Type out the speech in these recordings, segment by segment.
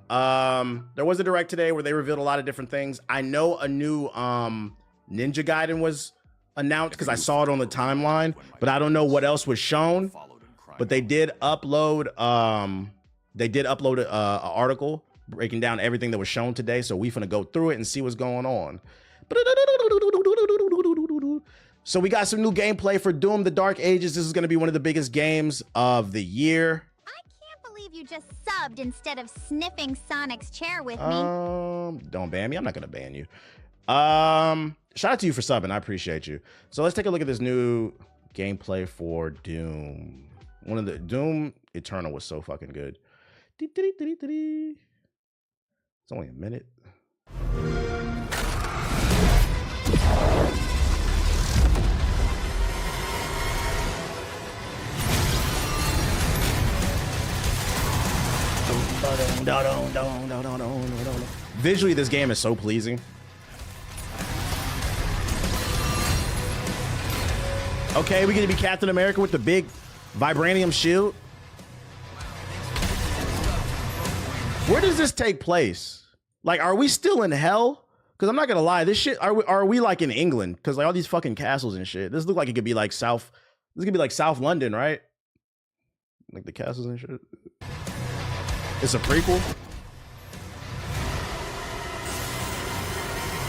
There was a direct today where they revealed a lot of different things. I know a new Ninja Gaiden was announced because I saw it on the timeline, but I don't know what else was shown. But they did upload an article breaking down everything that was shown today. So we finna go through it and see what's going on. So we got some new gameplay for Doom: The Dark Ages. This is gonna be one of the biggest games of the year. You just subbed instead of sniffing Sonic's chair with me. Don't ban me. I'm not gonna ban you. Shout out to you for subbing. I appreciate you. So let's take a look at this new gameplay for Doom. One of the Doom Eternal was so fucking good. It's only a minute. Visually, this game is so pleasing. Okay, we get to be Captain America with the big vibranium shield. Where does this take place? Like, are we still in hell? Because I'm not gonna lie, this shit, are we like in England? Because like all these fucking castles and shit. This look like it could be like South. This could be like South London, right? Like the castles and shit. It's a prequel.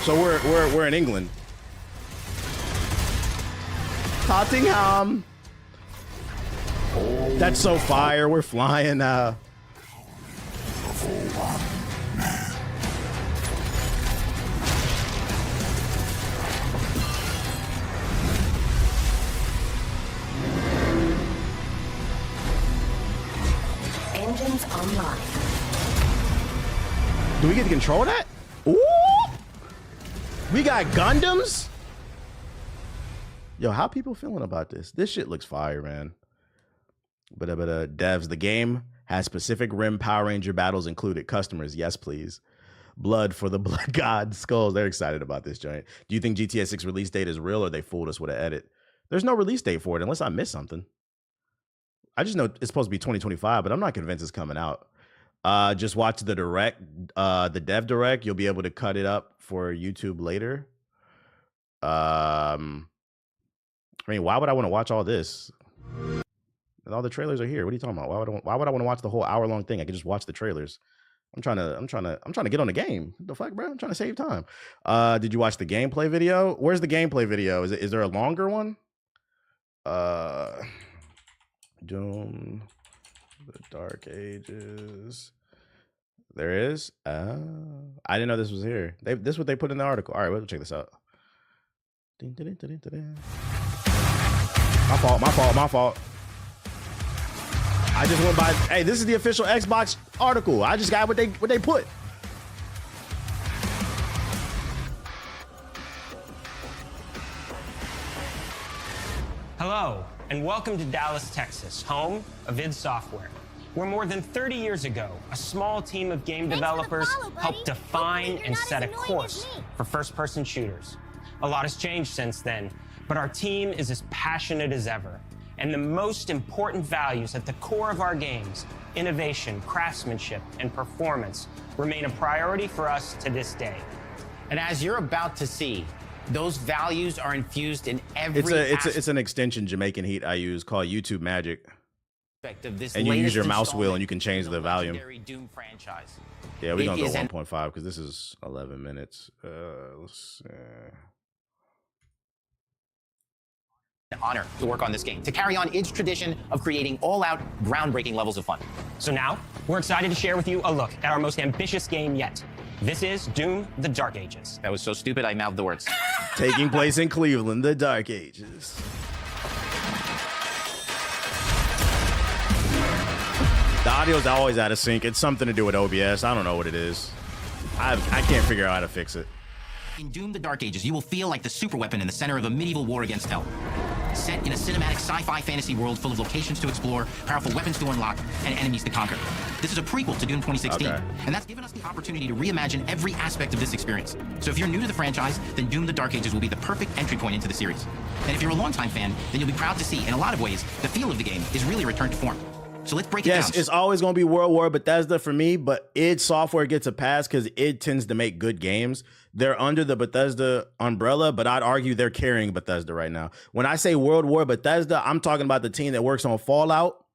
So we're in England. Tottenham. That's so fire. We're flying. Engines online. Do we get to control that? Ooh! We got Gundams? Yo, how people feeling about this? This shit looks fire, man. But devs, the game has specific Rim Power Ranger battles included. Customers, yes, please. Blood for the Blood God Skulls. They're excited about this joint. Do you think GTA 6 release date is real or they fooled us with an edit? There's no release date for it unless I missed something. I just know it's supposed to be 2025, but I'm not convinced it's coming out. Just watch the direct, the dev direct. You'll be able to cut it up for YouTube later. I mean, why would I want to watch all this? And all the trailers are here. What are you talking about? Why would I want to watch the whole hour-long thing? I could just watch the trailers. I'm trying to get on the game. What the fuck, bro? I'm trying to save time. Did you watch the gameplay video? Where's the gameplay video? Is there a longer one? Doom: The Dark Ages. There is. I didn't know this was here. This is what they put in the article. All right, we'll check this out. My fault. I just went by. Hey, this is the official Xbox article. I just got what they put. Hello, and welcome to Dallas, Texas, home of id Software, where more than 30 years ago, a small team of game developers helped define and set a course for first-person shooters. A lot has changed since then, but our team is as passionate as ever. And the most important values at the core of our games, innovation, craftsmanship, and performance, remain a priority for us to this day. And as you're about to see, those values are infused in every it's an extension Jamaican Heat I use called YouTube Magic. Of this and you use your mouse wheel and you can change the volume. Doom franchise. Yeah, we're gonna go 1.5 because this is 11 minutes. Let's An honor to work on this game, to carry on its tradition of creating all-out, groundbreaking levels of fun. So now, we're excited to share with you a look at our most ambitious game yet. This is Doom: The Dark Ages. That was so stupid, I mouthed the words. Taking place in Cleveland, the Dark Ages. The audio's always out of sync. It's something to do with OBS. I don't know what it is. I can't figure out how to fix it. In Doom: The Dark Ages, you will feel like the superweapon in the center of a medieval war against hell. Set in a cinematic sci-fi fantasy world full of locations to explore, powerful weapons to unlock, and enemies to conquer. This is a prequel to Doom 2016, and that's given us the opportunity to reimagine every aspect of this experience. So if you're new to the franchise, then Doom: The Dark Ages will be the perfect entry point into the series. And if you're a longtime fan, then you'll be proud to see, in a lot of ways, the feel of the game is really returned to form. So let's break it down. Yes, it's always going to be World War Bethesda for me, but id Software gets a pass because id tends to make good games. They're under the Bethesda umbrella, but I'd argue they're carrying Bethesda right now. When I say World War Bethesda, I'm talking about the team that works on Fallout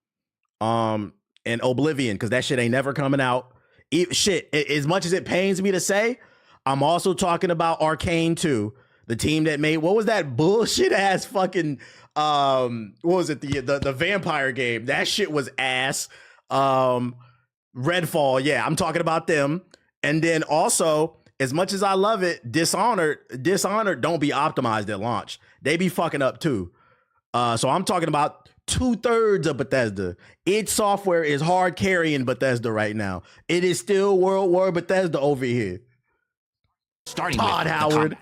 and Oblivion, because that shit ain't never coming out. As much as it pains me to say, I'm also talking about Arcane 2, the team that made, what was that bullshit ass fucking what was it, the vampire game? That shit was ass. Redfall, yeah, I'm talking about them. And then also, as much as I love it, Dishonored don't be optimized at launch. They be fucking up too. So I'm talking about 2/3 of Bethesda. id Software is hard carrying Bethesda right now. It is still World War Bethesda over here. Starting Todd with Howard.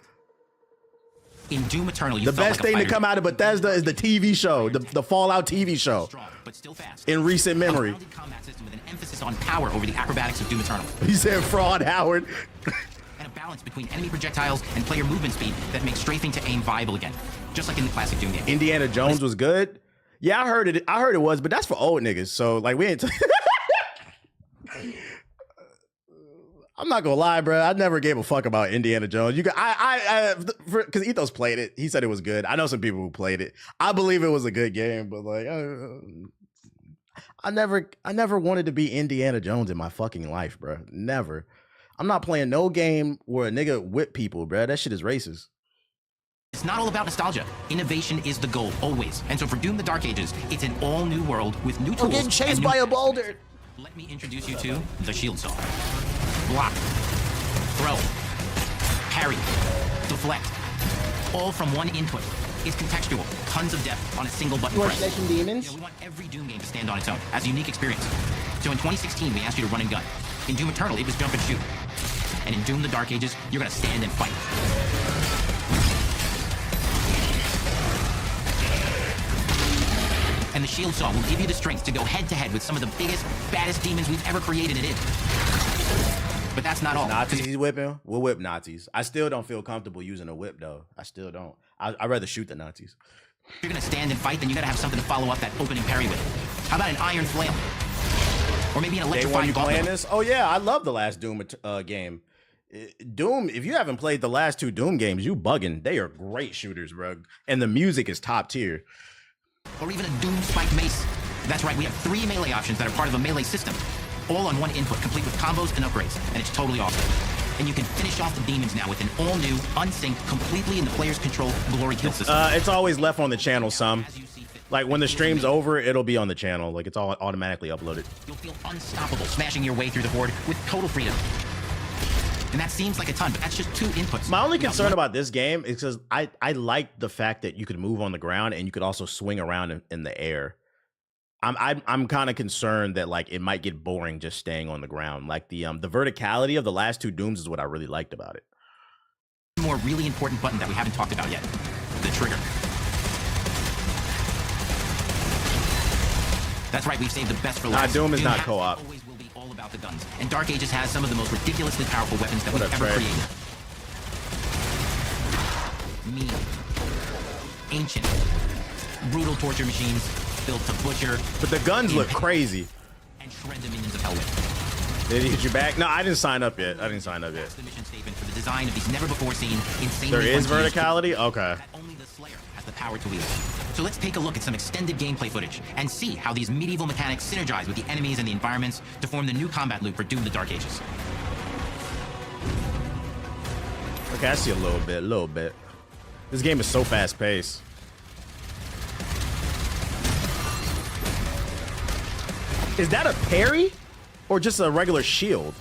In Doom Eternal, you The felt best like a thing to fighter. come out of Bethesda is the TV show, the Fallout TV show, Strong, but still fast. in recent memory. A rounded combat system with an emphasis on power over the acrobatics of Doom Eternal. He said fraud, Howard. And a balance between enemy projectiles and player movement speed that makes strafing to aim viable again. Just like in the classic Doom game. Indiana Jones was good. Yeah, I heard it was, but that's for old niggas. So like we ain't. I'm not gonna lie, bro. I never gave a fuck about Indiana Jones. Because Ethos played it. He said it was good. I know some people who played it. I believe it was a good game, but like, I never wanted to be Indiana Jones in my fucking life, bro. Never. I'm not playing no game where a nigga whip people, bro. That shit is racist. It's not all about nostalgia. Innovation is the goal, always. And so for Doom the Dark Ages, it's an all-new world with new tools. I'm getting chased by a boulder. Let me introduce you to the Shield Saw. Block, throw, parry, deflect, all from one input. It's contextual, tons of depth on a single button press. Demons. We want every Doom game to stand on its own as a unique experience. So in 2016, we asked you to run and gun. In Doom Eternal, it was jump and shoot. And in Doom the Dark Ages, you're gonna stand and fight. And the Shield Saw will give you the strength to go head-to-head with some of the biggest, baddest demons we've ever created in it. But that's not all. Nazis he's whipping? We'll whip Nazis. I still don't feel comfortable using a whip, though. I still don't. I'd rather shoot the Nazis. If you're gonna stand and fight, then you gotta have something to follow up that opening parry with. How about an iron flail? Or maybe an Day one you electrifying playing gauntlet? this? Oh, yeah. I love the last Doom game. Doom, if you haven't played the last two Doom games, you bugging. They are great shooters, bro. And the music is top tier. Or even a Doom Spike Mace. That's right, we have 3 melee options that are part of a melee system. All on one input, complete with combos and upgrades. And it's totally awesome. And you can finish off the demons now with an all-new, unsynced, completely in the player's control glory kill system. It's always left on the channel some. As you see fit. Like when the stream's over, it'll be on the channel. Like it's all automatically uploaded. You'll feel unstoppable, smashing your way through the horde with total freedom. And that seems like a ton, but that's just 2 inputs. My only concern about this game is because I like the fact that you could move on the ground and you could also swing around in the air. I'm kind of concerned that like it might get boring just staying on the ground. Like the verticality of the last 2 Dooms is what I really liked about it. One more really important button that we haven't talked about yet. The trigger. That's right, we've saved the best for last. Doom is not has co-op. and always will be all about the guns. And Dark Ages has some of the most ridiculously powerful weapons that What we've a ever trade. created. Mean. Ancient. Brutal torture machines built to butcher But the guns look crazy. and shred the minions of hell with. Did he hit you back? No, I didn't sign up yet. That's the mission statement for the design of these never-before-seen, insanely There is fun teenage verticality? Okay. that only the Slayer has the power to wield. So let's take a look at some extended gameplay footage and see how these medieval mechanics synergize with the enemies and the environments to form the new combat loop for Doom the Dark Ages. Okay, I see a little bit. This game is so fast-paced. Is that a parry or just a regular shield?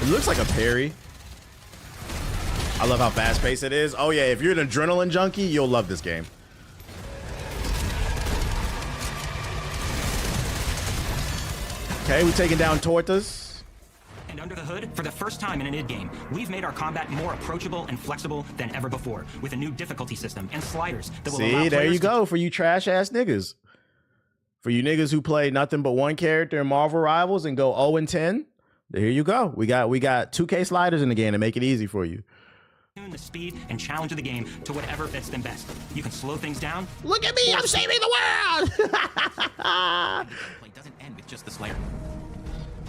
It looks like a parry. I love how fast-paced it is. Oh yeah, if you're an adrenaline junkie, you'll love this game. Okay, we're taking down Tortas. And under the hood, for the first time in an id game, we've made our combat more approachable and flexible than ever before, with a new difficulty system and sliders that will allow See, there players you go for you trash-ass niggas. For you niggas who play nothing but one character in Marvel Rivals and go 0-10, there you go. We got 2K sliders in the game to make it easy for you. Tune the speed and challenge of the game to whatever fits them best. You can slow things down. Look at me, I'm saving the world. Play doesn't end with just the Slayer.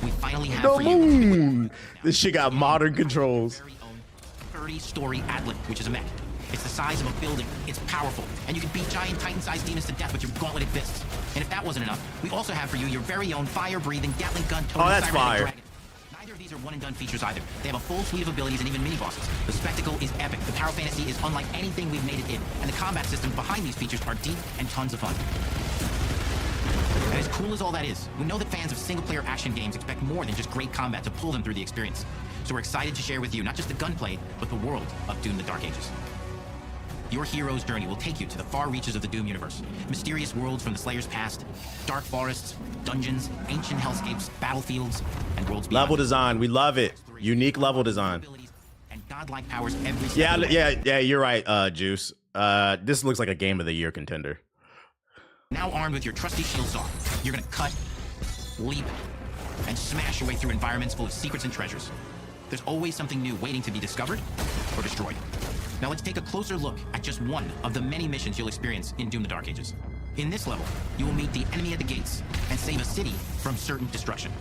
We finally have The for you moon. This shit got modern controls. very own 30-story Atlas, which is a mech. It's the size of a building. It's powerful, and you can beat giant Titan-sized demons to death with your gauntleted fists. And if that wasn't enough, we also have for you your very own fire-breathing Gatling gun toting that's cybernetic fire. dragon. Neither of these are one-and-done features either. They have a full suite of abilities and even mini-bosses. The spectacle is epic. The power fantasy is unlike anything we've made it in, and the combat systems behind these features are deep and tons of fun. And as cool as all that is, we know that fans of single-player action games expect more than just great combat to pull them through the experience. So we're excited to share with you not just the gunplay, but the world of Doom: The Dark Ages. Your hero's journey will take you to the far reaches of the Doom universe. Mysterious worlds from the Slayer's past, dark forests, dungeons, ancient hellscapes, battlefields, and worlds beyond. Level design, we love it. Unique level design. And godlike powers every step Yeah, of the way. yeah, you're right, Juice. This looks like a Game of the Year contender. Now armed with your trusty shield saw, you're gonna cut, leap, and smash your way through environments full of secrets and treasures. There's always something new waiting to be discovered or destroyed. Now let's take a closer look at just one of the many missions you'll experience in Doom: The Dark Ages. In this level, you will meet the enemy at the gates and save a city from certain destruction.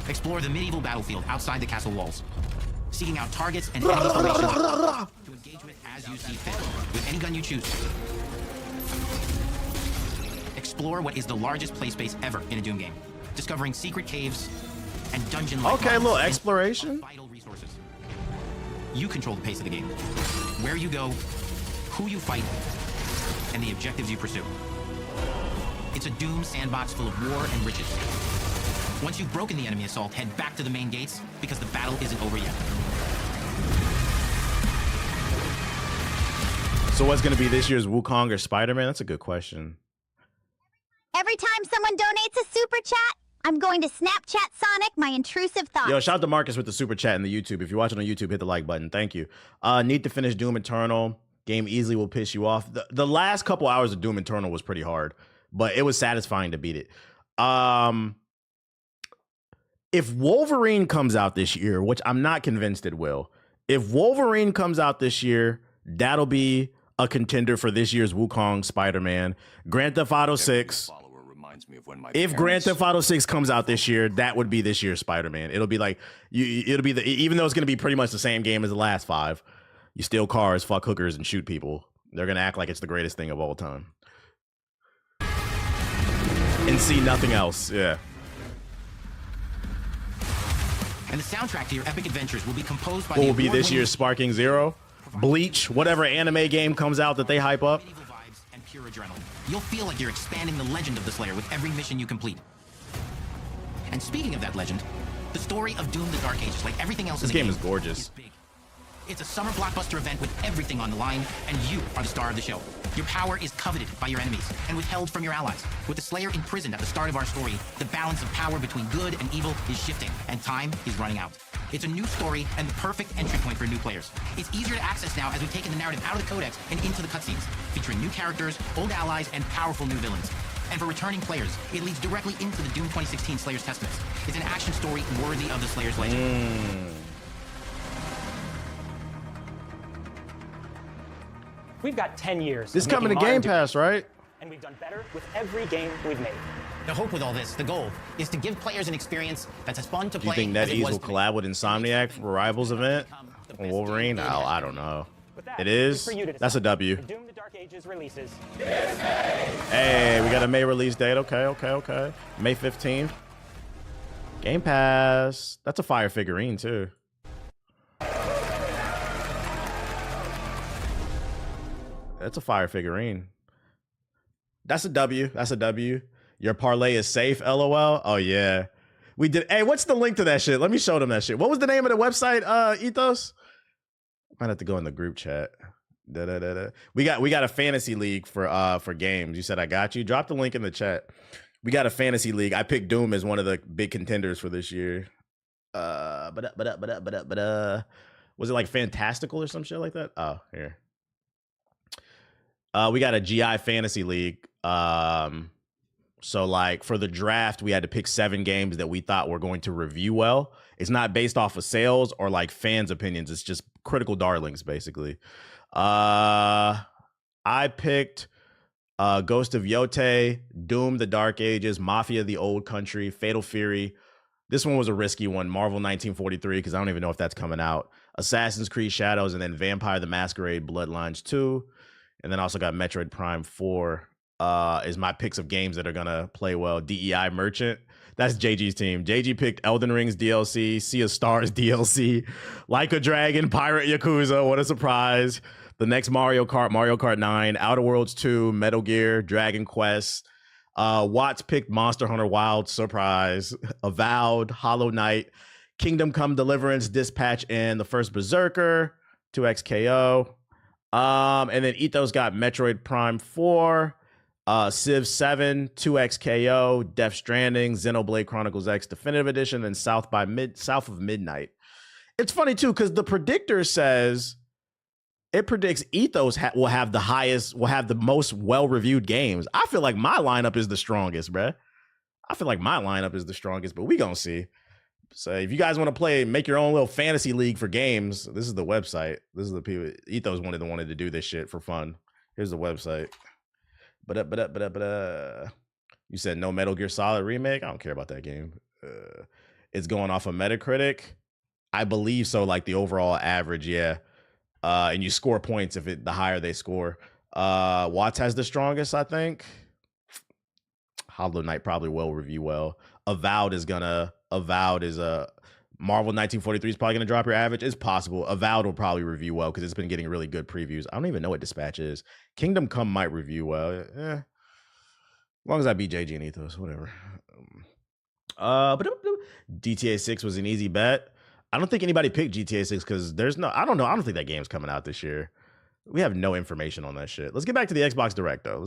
Explore the medieval battlefield outside the castle walls, seeking out targets and enemy formations to engage with as you see fit, with any gun you choose. Explore what is the largest play space ever in a Doom game, discovering secret caves and dungeon-like Okay, a little mines and exploration. vital resources. You control the pace of the game, where you go, who you fight, and the objectives you pursue. It's a Doom sandbox full of war and riches. Once you've broken the enemy assault, head back to the main gates, because the battle isn't over yet. So what's gonna be this year's Wukong or Spider-Man? That's a good question. Every time someone donates a super chat, I'm going to Snapchat Sonic my intrusive thoughts. Yo, shout out to Marcus with the super chat in the YouTube. If you're watching on YouTube, hit the like button. Thank you. Need to finish Doom Eternal. Game easily will piss you off. The last couple hours of Doom Eternal was pretty hard, but it was satisfying to beat it. If Wolverine comes out this year, which I'm not convinced it will, if Wolverine comes out this year, that'll be a contender for this year's Wukong Spider-Man. Grand Theft Auto 6. If Grand Theft Auto 6 comes out this year, that would be this year's Spider-Man. It'll be like, it'll be even though it's going to be pretty much the same game as the last 5, you steal cars, fuck hookers, and shoot people. They're going to act like it's the greatest thing of all time. And see nothing else, yeah. And the soundtrack to your epic adventures will be composed by What the will be this award-winning year's Sparking Zero? Bleach, whatever anime game comes out that they hype up. medieval vibes and pure adrenaline. You'll feel like you're expanding the legend of the Slayer with every mission you complete. And speaking of that legend, the story of Doom: The Dark Ages, like everything else This in the game game, is gorgeous. big. It's a summer blockbuster event with everything on the line, and you are the star of the show. Your power is coveted by your enemies and withheld from your allies. With the Slayer imprisoned at the start of our story, the balance of power between good and evil is shifting, and time is running out. It's a new story and the perfect entry point for new players. It's easier to access now as we've taken the narrative out of the codex and into the cutscenes, featuring new characters, old allies, and powerful new villains. And for returning players, it leads directly into the Doom 2016 Slayer's Testaments. It's an action story worthy of the Slayer's legend. We've got 10 years. This of coming to making Game modern Pass, right? and we've done better with every game we've made. The hope with all this, the goal, is to give players an experience that's as fun to Do you play think as it NetEase was will to collab with Insomniac for Rivals event on Wolverine? I don't know. It is? For you to That's a decide. W. The Doom: The Dark Ages releases. Hey, we got a May release date. Okay. May 15th. Game Pass. That's a fire figurine, too. That's a fire figurine. That's a W. That's a W. Your parlay is safe, LOL. Oh, yeah. We did. Hey, what's the link to that shit? Let me show them that shit. What was the name of the website, Ethos? Might have to go in the group chat. We got a fantasy league for games. You said I got you. Drop the link in the chat. We got a fantasy league. I picked Doom as one of the big contenders for this year. Was it like Fantastical or some shit like that? Oh, here. We got a GI fantasy league. So like for the draft, we had to pick 7 games that we thought were going to review well. It's not based off of sales or like fans' opinions. It's just critical darlings, basically. I picked Ghost of Yote, Doom: The Dark Ages, Mafia: The Old Country, Fatal Fury. This one was a risky one. Marvel 1943, because I don't even know if that's coming out. Assassin's Creed Shadows, and then Vampire the Masquerade Bloodlines 2. And then I also got Metroid Prime 4 is my picks of games that are going to play well. DEI Merchant. That's JG's team. JG picked Elden Ring's DLC, Sea of Stars DLC, Like a Dragon, Pirate Yakuza. What a surprise. The next Mario Kart 9, Outer Worlds 2, Metal Gear, Dragon Quest. Watts picked Monster Hunter Wild, surprise. Avowed, Hollow Knight, Kingdom Come Deliverance, Dispatch, and the first Berserker, 2XKO. And then Ethos got Metroid Prime 4, Civ 7, 2XKO, Death Stranding, Xenoblade Chronicles X Definitive Edition, and South of Midnight. It's funny too, because the predictor says it predicts Ethos will have the most well-reviewed games. I feel like my lineup is the strongest, bruh. But we gonna see. So if you guys want to play, make your own little fantasy league for games, this is the website. This is the people. Ethos wanted to do this shit for fun. Here's the website. You said no Metal Gear Solid remake? I don't care about that game. It's going off of Metacritic. I believe so, like the overall average, yeah. And you score points the higher they score. Watts has the strongest, I think. Hollow Knight probably will review well. Avowed is a Marvel 1943 is probably gonna drop your average. It's possible. Avowed will probably review well because it's been getting really good previews. I don't even know what Dispatch is. Kingdom Come might review well. As long as I beat JG and Ethos, whatever. But GTA 6 was an easy bet. I don't think anybody picked GTA 6 because I don't think that game's coming out this year. We have no information on that shit. Let's get back to the Xbox Direct, though.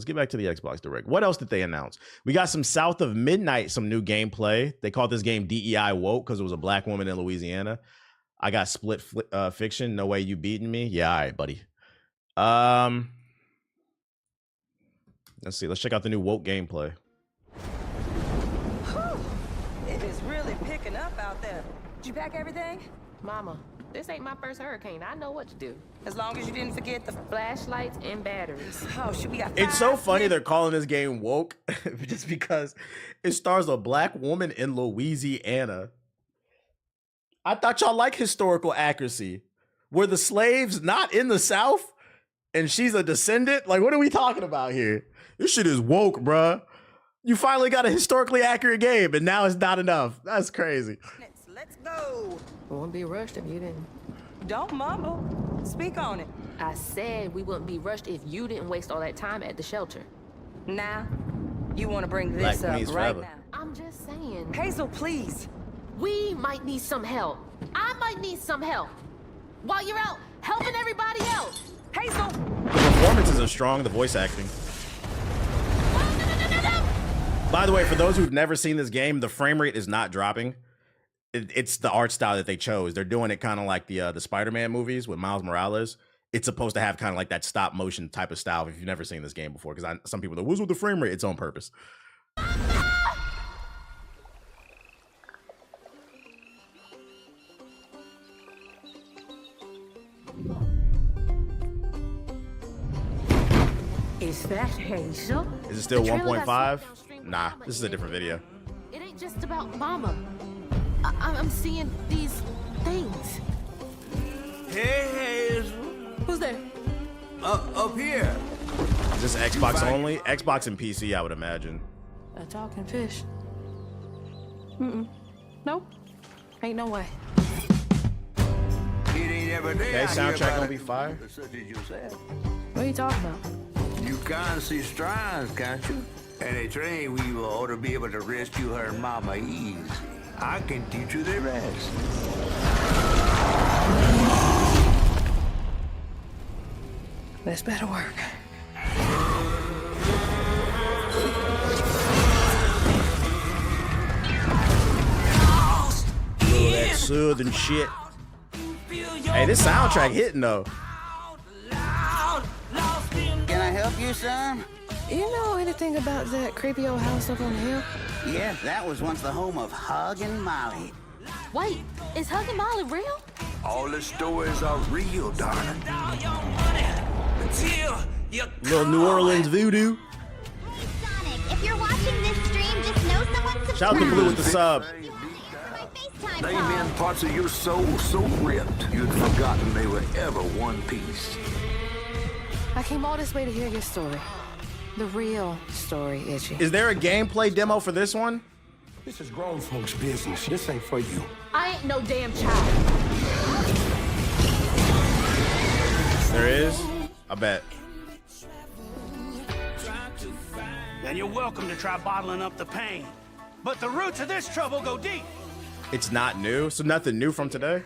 What else did they announce? We got some South of Midnight, some new gameplay. They called this game DEI Woke because it was a black woman in Louisiana. I got Split Fiction. No Way You Beating Me. Yeah, all right, buddy. Let's see. Let's check out the new Woke gameplay. It is really picking up out there. Did you pack everything? Mama, this ain't my first hurricane. I know what to do. As long as you didn't forget the Flashlights and batteries. Oh, should we got It's so 5 funny minutes? they're calling this game Woke just because it stars a black woman in Louisiana. I thought y'all like historical accuracy. Were the slaves not in the South and she's a descendant? Like, what are we talking about here? This shit is woke, bruh. You finally got a historically accurate game and now it's not enough. That's crazy. Let's go. Won't be rushed if you didn't. Don't mumble. Speak on it. I said we wouldn't be rushed if you didn't waste all that time at the shelter. Now, you want to bring Black this up Queens right forever. now. I'm just saying. Hazel, please. We might need some help. I might need some help. While you're out helping everybody else. Hazel. The performances are strong, the voice acting. No. By the way, for those who've never seen this game, the frame rate is not dropping. It's the art style that they chose. They're doing it kind of like the Spider-Man movies with Miles Morales. It's supposed to have kind of like that stop motion type of style if you've never seen this game before. Because some people are, what's with the frame rate? It's on purpose. Is that Hazel? Is it still The trailer got 1.5? sent downstream Nah, from this is a different video. It ain't just about Mama. I'm seeing these things. Hey, Hazel. Who's there? Up here. Is this Xbox only? Xbox and PC, I would imagine. A talking fish. Nope. Ain't no way. It ain't every day. Okay, I hear soundtrack about gonna it, be fire. Such as you said. What are you talking about? You can't see strands, can't you? And a train weaver ought to be able to rescue her mama easy. I can teach you the rest. This better work. Ooh, that southern shit. Hey, this soundtrack hitting though. Can I help you, son? You know anything about that creepy old house up on the hill? Yes, that was once the home of Hug and Molly. Wait, is Hug and Molly real? All the stories are real, darling. Little New Orleans voodoo. Hey, Sonic, if you're watching this stream, just know someone's subscribed. Shout out to Blue with the sub. You want to answer my FaceTime They call. been parts of your soul so ripped, you'd forgotten they were ever one piece. I came all this way to hear your story. The real story, Itchy. Is there a gameplay demo for this one? This is grown folks' business. This ain't for you. I ain't no damn child. There is? I bet. Then you're welcome to try bottling up the pain. But the roots of this trouble go deep. It's not new, so nothing new from today.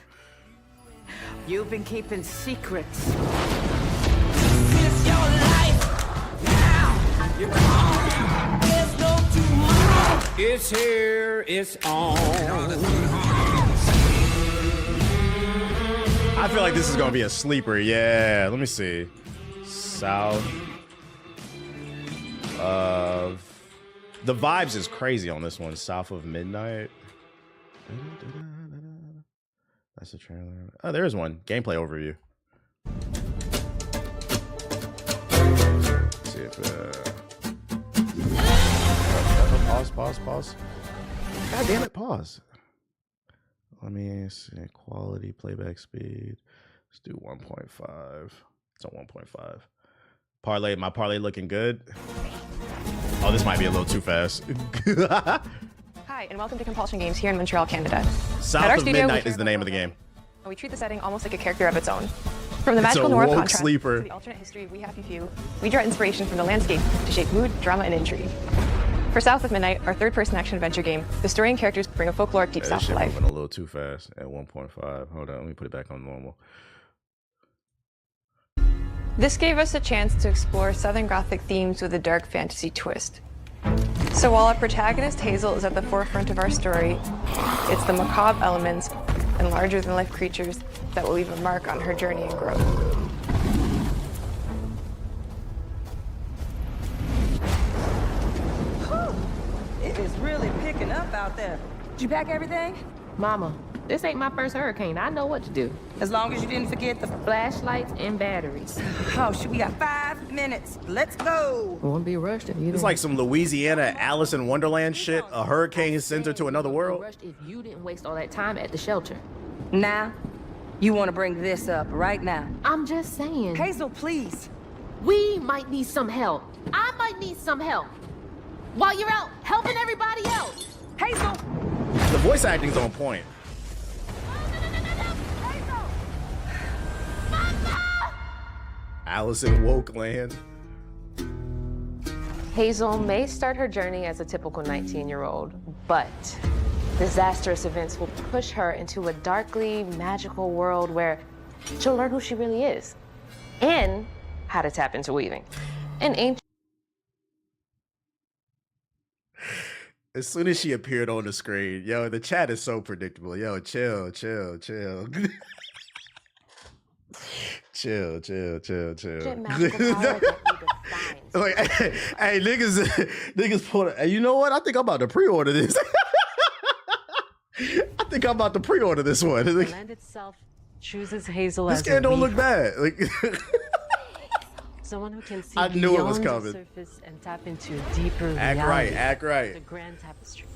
You've been keeping secrets. It's your life. Now you're gone. There's no tomorrow. It's here, it's on. I feel like this is gonna be a sleeper. Yeah, let me see. South of the vibes is crazy on this one. South of Midnight. That's a trailer. Oh, there is one. Gameplay overview. Let's see if pause. God damn it, pause. Let me see. Quality, playback speed. Let's do 1.5. It's on 1.5. Parlay, my parlay looking good. Oh, this might be a little too fast. Hi, and welcome to Compulsion Games here in Montreal, Canada. South of Midnight is the name of the game. We treat the setting almost like a character of its own. From the It's magical a noir woke contrast sleeper. to the alternate history of We Happy Few, we draw inspiration from the landscape to shape mood, drama, and intrigue. For South of Midnight, our third-person action-adventure game, the story and characters bring a folkloric deep This South to shit life. moving a little too fast at 1.5. Hold on, let me put it back on normal. This gave us a chance to explore Southern Gothic themes with a dark fantasy twist. So while our protagonist Hazel is at the forefront of our story, it's the macabre elements and larger-than-life creatures that will leave a mark on her journey and growth. It is really picking up out there. Did you pack everything? Mama, this ain't my first hurricane. I know what to do. As long as you didn't forget the... Flashlights and batteries. Oh, shoot, we got 5 minutes. Let's go. Won't be rushed if you It's like some Louisiana Alice in Wonderland shit. A hurricane sends her to another world. Rushed if you didn't waste all that time at the shelter. Now, you want to bring this up right now. I'm just saying. Hazel, please. We might need some help. I might need some help. While you're out helping everybody else. Hazel! The voice acting's on point. Alice in Wokeland. Hazel may start her journey as a typical 19-year-old, but disastrous events will push her into a darkly magical world where she'll learn who she really is and how to tap into weaving. An ancient As soon as she appeared on the screen, yo, the chat is so predictable. Yo, chill. chill. Chill. magical power that redefines. Like, hey, niggas pulled it. Hey, you know what? I think I'm about to pre-order this. I think I'm about to pre-order this one. The land itself chooses Hazel This as game a don't look weaver. bad. Like, Someone who can see I knew it was beyond coming. the surface and tap into a deeper Act reality. right. The grand tapestry.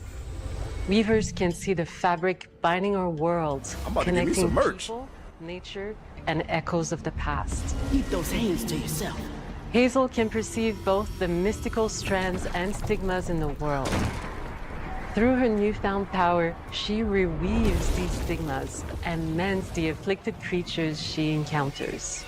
Weavers can see the fabric binding our worlds, I'm about to give me connecting some merch. people, nature, and echoes of the past. Keep those hands to yourself. Hazel can perceive both the mystical strands and stigmas in the world. Through her newfound power, she reweaves these stigmas and mends the afflicted creatures she encounters.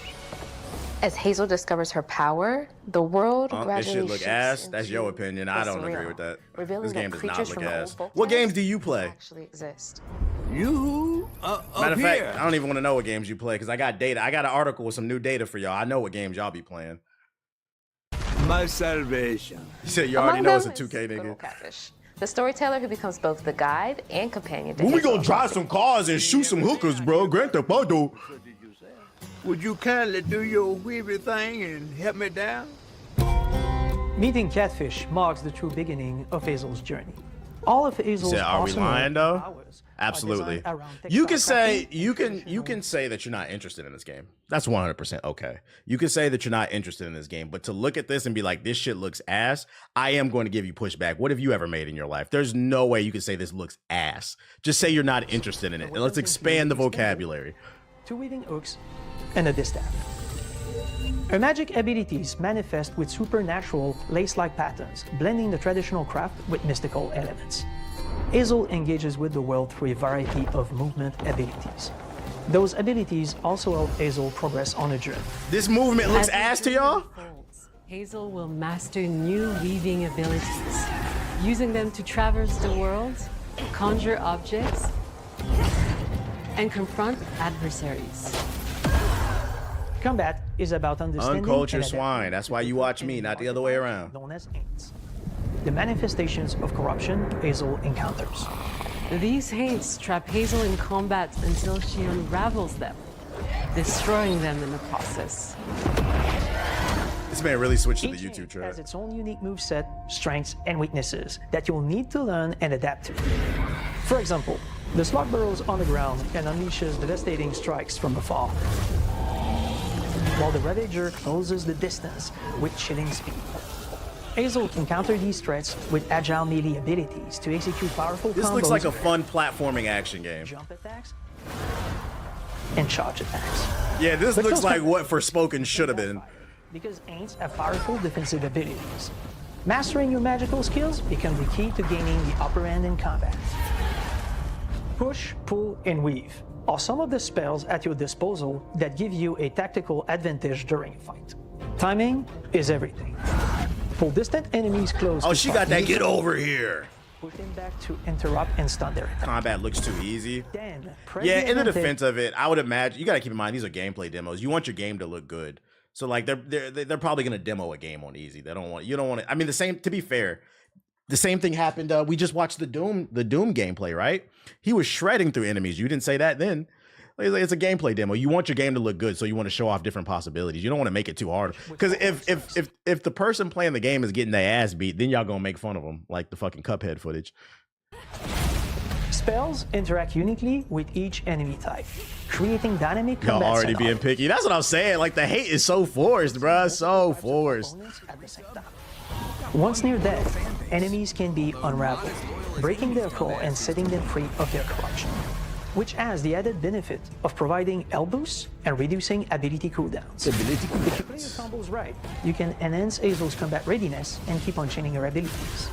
As Hazel discovers her power, the world this gradually shit look shifts ass. That's your into opinion. I the don't agree surreal, with that. revealing This game that does not creatures look from the ass. old folk What tales games do you play? actually exist. You? Matter of fact, I don't even want to know what games you play because I got data. I got an article with some new data for y'all. I know what games y'all be playing. My salvation. You said you already Among know it's a them 2K is Little nigga. Catfish, the storyteller who becomes both the guide and companion to When we Hazel. gonna drive some cars and shoot some hookers, bro? Grand Theft Auto. Would you kindly do your weavy thing and help me down? Meeting Catfish marks the true beginning of Hazel's journey. All of Hazel's Are we awesome lying though? powers Absolutely. are designed around You can textile say crafting, you can say that you're not interested in this game. That's 100% okay. You can say that you're not interested in this game, but to look at this and be like, this shit looks ass, I am going to give you pushback. What have you ever made in your life? There's no way you can say this looks ass. Just say you're not interested in it. And let's expand the vocabulary. 2 weaving hooks, and a distaff. Her magic abilities manifest with supernatural lace-like patterns, blending the traditional craft with mystical elements. Hazel engages with the world through a variety of movement abilities. Those abilities also help Hazel progress on a journey. This movement looks ass to y'all? Hazel will master new weaving abilities, using them to traverse the world, conjure objects, and confront adversaries. Combat is about understanding Uncultured and swine. That's why you watch me, not the other way around. known as ain'ts. The manifestations of corruption Hazel encounters. These haints trap Hazel in combat until she unravels them, destroying them in the process. This man really switched to the Each YouTube ain't track. has its own unique moveset, strengths, and weaknesses that you'll need to learn and adapt to. For example, the slug burrows on the ground and unleashes devastating strikes from afar, while the Ravager closes the distance with chilling speed. Hazel can counter these threats with agile melee abilities to execute powerful This combos, looks like a fun platforming action game. jump attacks, and charge attacks. Yeah, this But looks those like come- what Forspoken should have been. Because ain'ts have powerful defensive abilities. Mastering your magical skills becomes the key to gaining the upper hand in combat. Push, pull, and weave are some of the spells at your disposal that give you a tactical advantage during a fight. Timing is everything. Pull distant enemies close. Oh, to she spark got that new get strength. over here. Push them back to interrupt and stun their attack. Combat looks too easy. Then, press Yeah, the in the advantage- defense of it, I would imagine you got to keep in mind these are gameplay demos. You want your game to look good, so like they're probably gonna demo a game on easy. They don't want you don't want it. I mean, the same. To be fair, the same thing happened. We just watched the Doom gameplay, right? He was shredding through enemies. You didn't say that then. It's a gameplay demo. You want your game to look good, so you want to show off different possibilities. You don't want to make it too hard. Because if the person playing the game is getting their ass beat, then y'all gonna make fun of them, like the fucking Cuphead footage. Spells interact uniquely with each enemy type, creating dynamic Y'all combat already being setup. picky. That's what I'm saying. Like the hate is so forced, bruh. So forced. At the same time. Once near death, enemies can be unraveled, breaking their core and setting them free of their corruption, which has the added benefit of providing health boosts and reducing ability cooldowns. If you play your combos right, you can enhance Hazel's combat readiness and keep on chaining her abilities.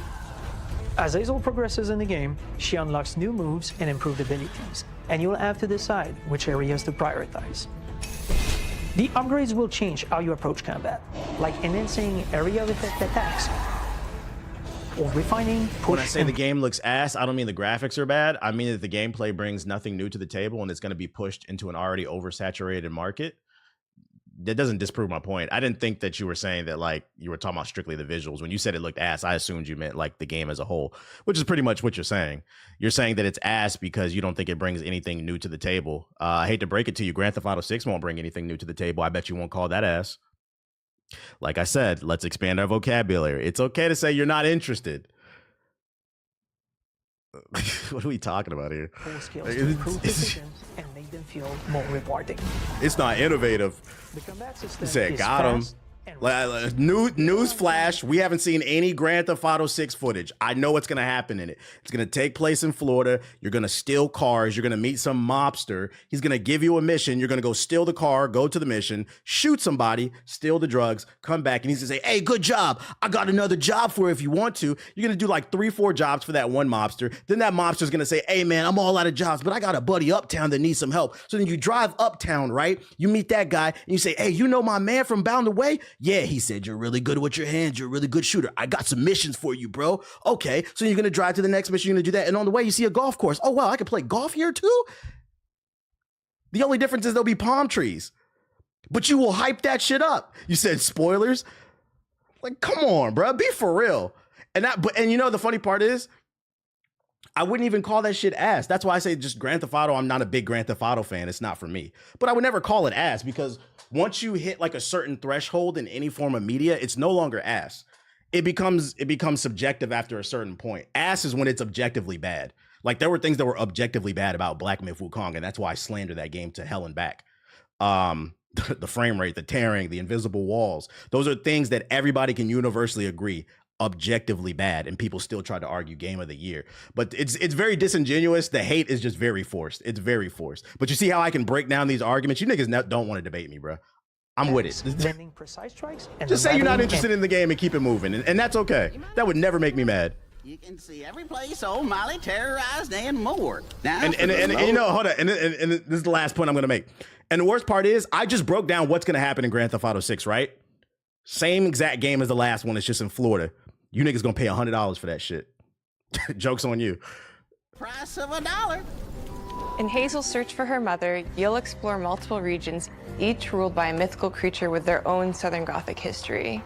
As Hazel progresses in the game, she unlocks new moves and improved abilities, and you'll have to decide which areas to prioritize. The upgrades will change how you approach combat, like enhancing area of effect attacks, or refining push. When I say the game looks ass, I don't mean the graphics are bad. I mean that the gameplay brings nothing new to the table and it's going to be pushed into an already oversaturated market. That doesn't disprove my point. I didn't think that you were saying that like you were talking about strictly the visuals. When you said it looked ass, I assumed you meant like the game as a whole, which is pretty much what you're saying. You're saying that it's ass because you don't think it brings anything new to the table. I hate to break it to you. Grand Theft Auto 6 won't bring anything new to the table. I bet you won't call that ass. Like I said, let's expand our vocabulary. It's okay to say you're not interested. What are we talking about here? Full skills to improve decisions and make them feel more rewarding. It's not innovative. The combat system You said is got him. fast and News flash, we haven't seen any Grand Theft Auto 6 footage. I know what's going to happen in it. It's going to take place in Florida. You're going to steal cars. You're going to meet some mobster. He's going to give you a mission. You're going to go steal the car, go to the mission, shoot somebody, steal the drugs, come back, and he's going to say, hey, good job. I got another job for you if you want to. You're going to do like 3-4 jobs for that one mobster. Then that mobster's going to say, hey, man, I'm all out of jobs, but I got a buddy uptown that needs some help. So then you drive uptown, right? You meet that guy, and you say, hey, you know my man from Bound Away? Yeah, he said, you're really good with your hands. You're a really good shooter. I got some missions for you, bro. Okay, so you're going to drive to the next mission. You're going to do that. And on the way, you see a golf course. Oh, wow, I can play golf here too? The only difference is there'll be palm trees. But you will hype that shit up. You said spoilers? Like, come on, bro. Be for real. And you know, the funny part is, I wouldn't even call that shit ass. That's why I say just Grand Theft Auto. I'm not a big Grand Theft Auto fan. It's not for me. But I would never call it ass because once you hit like a certain threshold in any form of media, it's no longer ass. it becomes subjective after a certain point. Ass is when it's objectively bad. Like there were things that were objectively bad about Black Myth Wukong, and that's why I slander that game to hell and back. The frame rate, the tearing, the invisible walls. Those are things that everybody can universally agree objectively bad, and people still try to argue game of the year. But it's very disingenuous. The hate is just very forced. It's very forced. But you see how I can break down these arguments? You niggas don't want to debate me, bro. I'm with it. Landing precise strikes and just say you're not interested in the game and keep it moving, and that's okay. That would never make me mad. You can see every place old Molly terrorized and more. Now, and you know, hold on, and this is the last point I'm gonna make. And the worst part is, I just broke down what's gonna happen in Grand Theft Auto 6, right? Same exact game as the last one. It's just in Florida. You niggas gonna pay $100 for that shit. Joke's on you. Price of $1. In Hazel's search for her mother, you'll explore multiple regions, each ruled by a mythical creature with their own Southern Gothic history.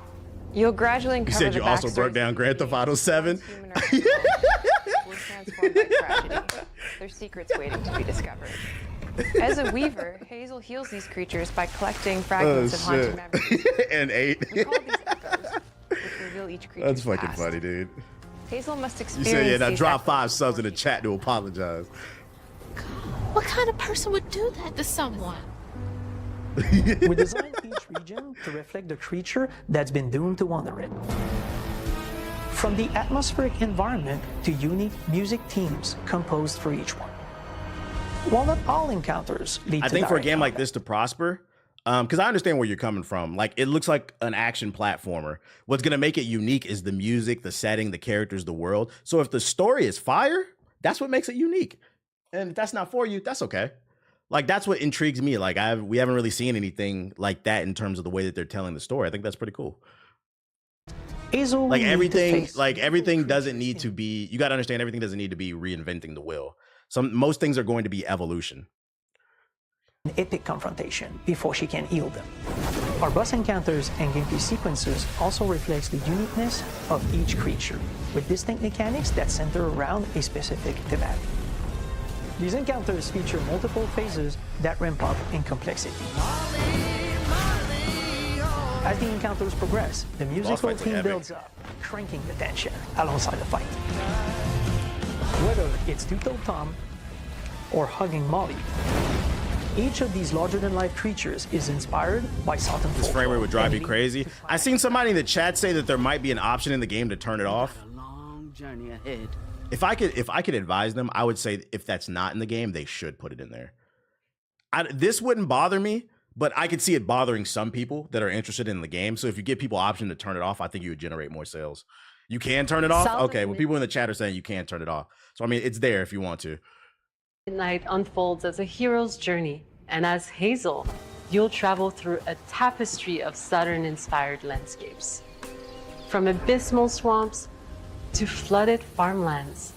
You'll gradually uncover You said you also broke down Grand Theft Auto 7? Transformed by tragedy, their secrets waiting to be discovered. As a weaver, Hazel heals these creatures by collecting fragments of haunted memories. And 8. We call these echoes, which reveal each creature's That's fucking past. funny, dude. Hazel must You experience said, yeah, now these drop echoes 5 subs in the chat to apologize. What kind of person would do that to someone? We designed each region to reflect the creature that's been doomed to wander it. From the atmospheric environment to unique music themes composed for each one. While not all encounters lead to I think for a direct game like combat. this to prosper, because I understand where you're coming from. Like, it looks like an action platformer. What's going to make it unique is the music, the setting, the characters, the world. So if the story is fire, that's what makes it unique. And if that's not for you, that's okay. Like, that's what intrigues me. Like, we haven't really seen anything like that in terms of the way that they're telling the story. I think that's pretty cool. Hazel Like, will need to face everything doesn't need to be, you got to understand, everything doesn't need to be reinventing the wheel. Most things are going to be evolution. an epic confrontation before she can heal them. Our boss encounters and gameplay sequences also reflects the uniqueness of each creature, with distinct mechanics that center around a specific thematic. These encounters feature multiple phases that ramp up in complexity. As the encounters progress, the musical theme builds up, cranking the tension alongside the fight. Whether it's Two-Toed Tom or hugging Molly, each of these larger-than-life creatures is inspired by Southern This frame rate would drive you folklore. crazy. I seen somebody in the chat say that there might be an option in the game to turn it off. Long journey ahead. If I could advise them, I would say if that's not in the game, they should put it in there. This wouldn't bother me, but I could see it bothering some people that are interested in the game. So if you give people option to turn it off, I think you would generate more sales. You can turn it off? Okay, well, people in the chat are saying you can't turn it off. So, I mean, it's there if you want to. Midnight unfolds as a hero's journey, and as Hazel, you'll travel through a tapestry of Southern-inspired landscapes. From abysmal swamps to flooded farmlands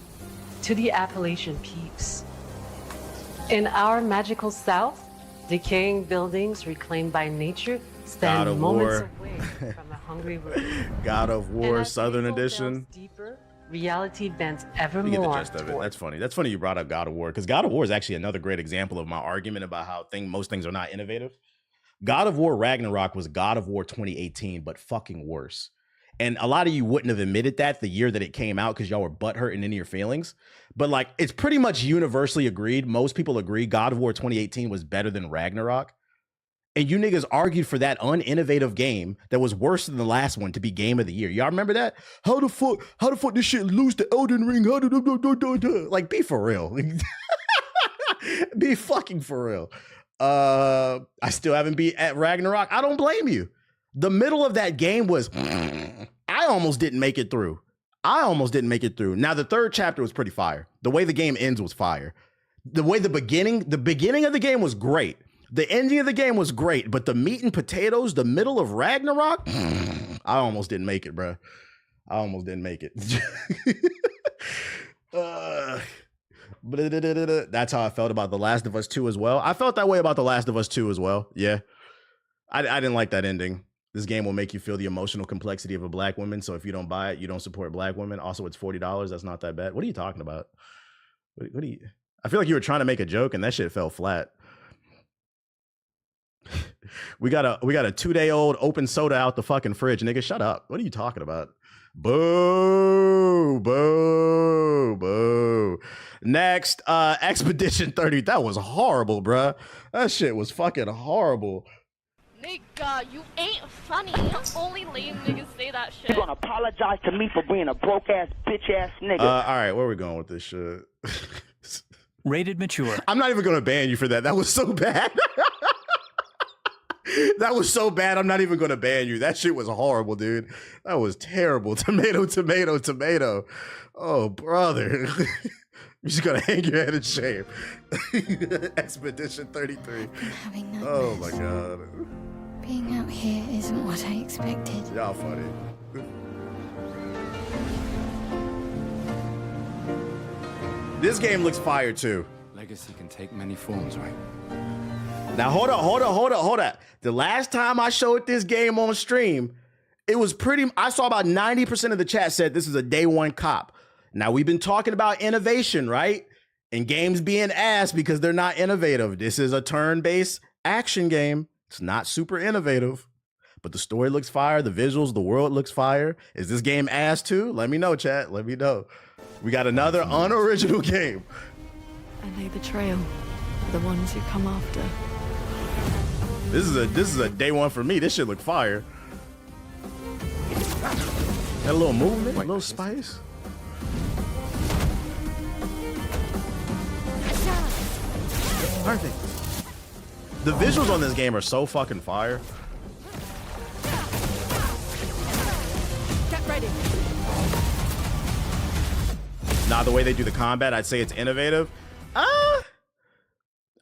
to the Appalachian peaks. In our magical South, decaying buildings reclaimed by nature stand moments away from a hungry world. God of War And as Southern Hazel Edition. delves deeper, reality bends ever You get the more gist of it. toward That's funny. That's funny you brought up God of War, because God of War is actually another great example of my argument about how most things are not innovative. God of War Ragnarok was God of War 2018, but fucking worse. And a lot of you wouldn't have admitted that the year that it came out because y'all were butthurt and into your feelings. But like, it's pretty much universally agreed. Most people agree God of War 2018 was better than Ragnarok. And you niggas argued for that uninnovative game that was worse than the last one to be game of the year. Y'all remember that? How the fuck this shit lose to Elden Ring? Like, be for real. Be fucking for real. I still haven't beat at Ragnarok. I don't blame you. The middle of that game was, I almost didn't make it through. Now, the third chapter was pretty fire. The way the game ends was fire. The beginning of the game was great. The ending of the game was great, but the meat and potatoes, the middle of Ragnarok, I almost didn't make it, bro. I almost didn't make it. That's how I felt about The Last of Us 2 as well. I felt that way about The Last of Us 2 as well. Yeah. I didn't like that ending. This game will make you feel the emotional complexity of a black woman. So if you don't buy it, you don't support black women. Also, it's $40. That's not that bad. What are you talking about? What do you? I feel like you were trying to make a joke and that shit fell flat. We got a 2-day-old open soda out the fucking fridge, nigga. Shut up. What are you talking about? Boo, boo, boo. Next, Expedition 30. That was horrible, bruh. That shit was fucking horrible. Nigga, you ain't funny. Only lame niggas say that shit. You gonna apologize to me for being a broke ass bitch ass nigga? All right, where are we going with this shit? Rated mature. I'm not even gonna ban you for that. That was so bad. That was so bad. I'm not even gonna ban you. That shit was horrible, dude. That was terrible. Tomato, tomato, tomato. Oh, brother. You're just gonna hang your head in shame. Expedition 33. Oh my god. Being out here isn't what I expected. Y'all funny. This game looks fire too. Legacy can take many forms, right? Now hold up. The last time I showed this game on stream, it was I saw about 90% of the chat said this is a day one cop. Now we've been talking about innovation, right? And games being ass because they're not innovative. This is a turn-based action game. It's not super innovative, but the story looks fire. The visuals, the world looks fire. Is this game ass too? Let me know, chat. Let me know. We got another unoriginal game. I lay the trail for the ones who come after. This is a day one for me. This shit look fire. Got a little movement, a little spice. Perfect. The visuals on this game are so fucking fire. Get ready. Nah, the way they do the combat, I'd say it's innovative.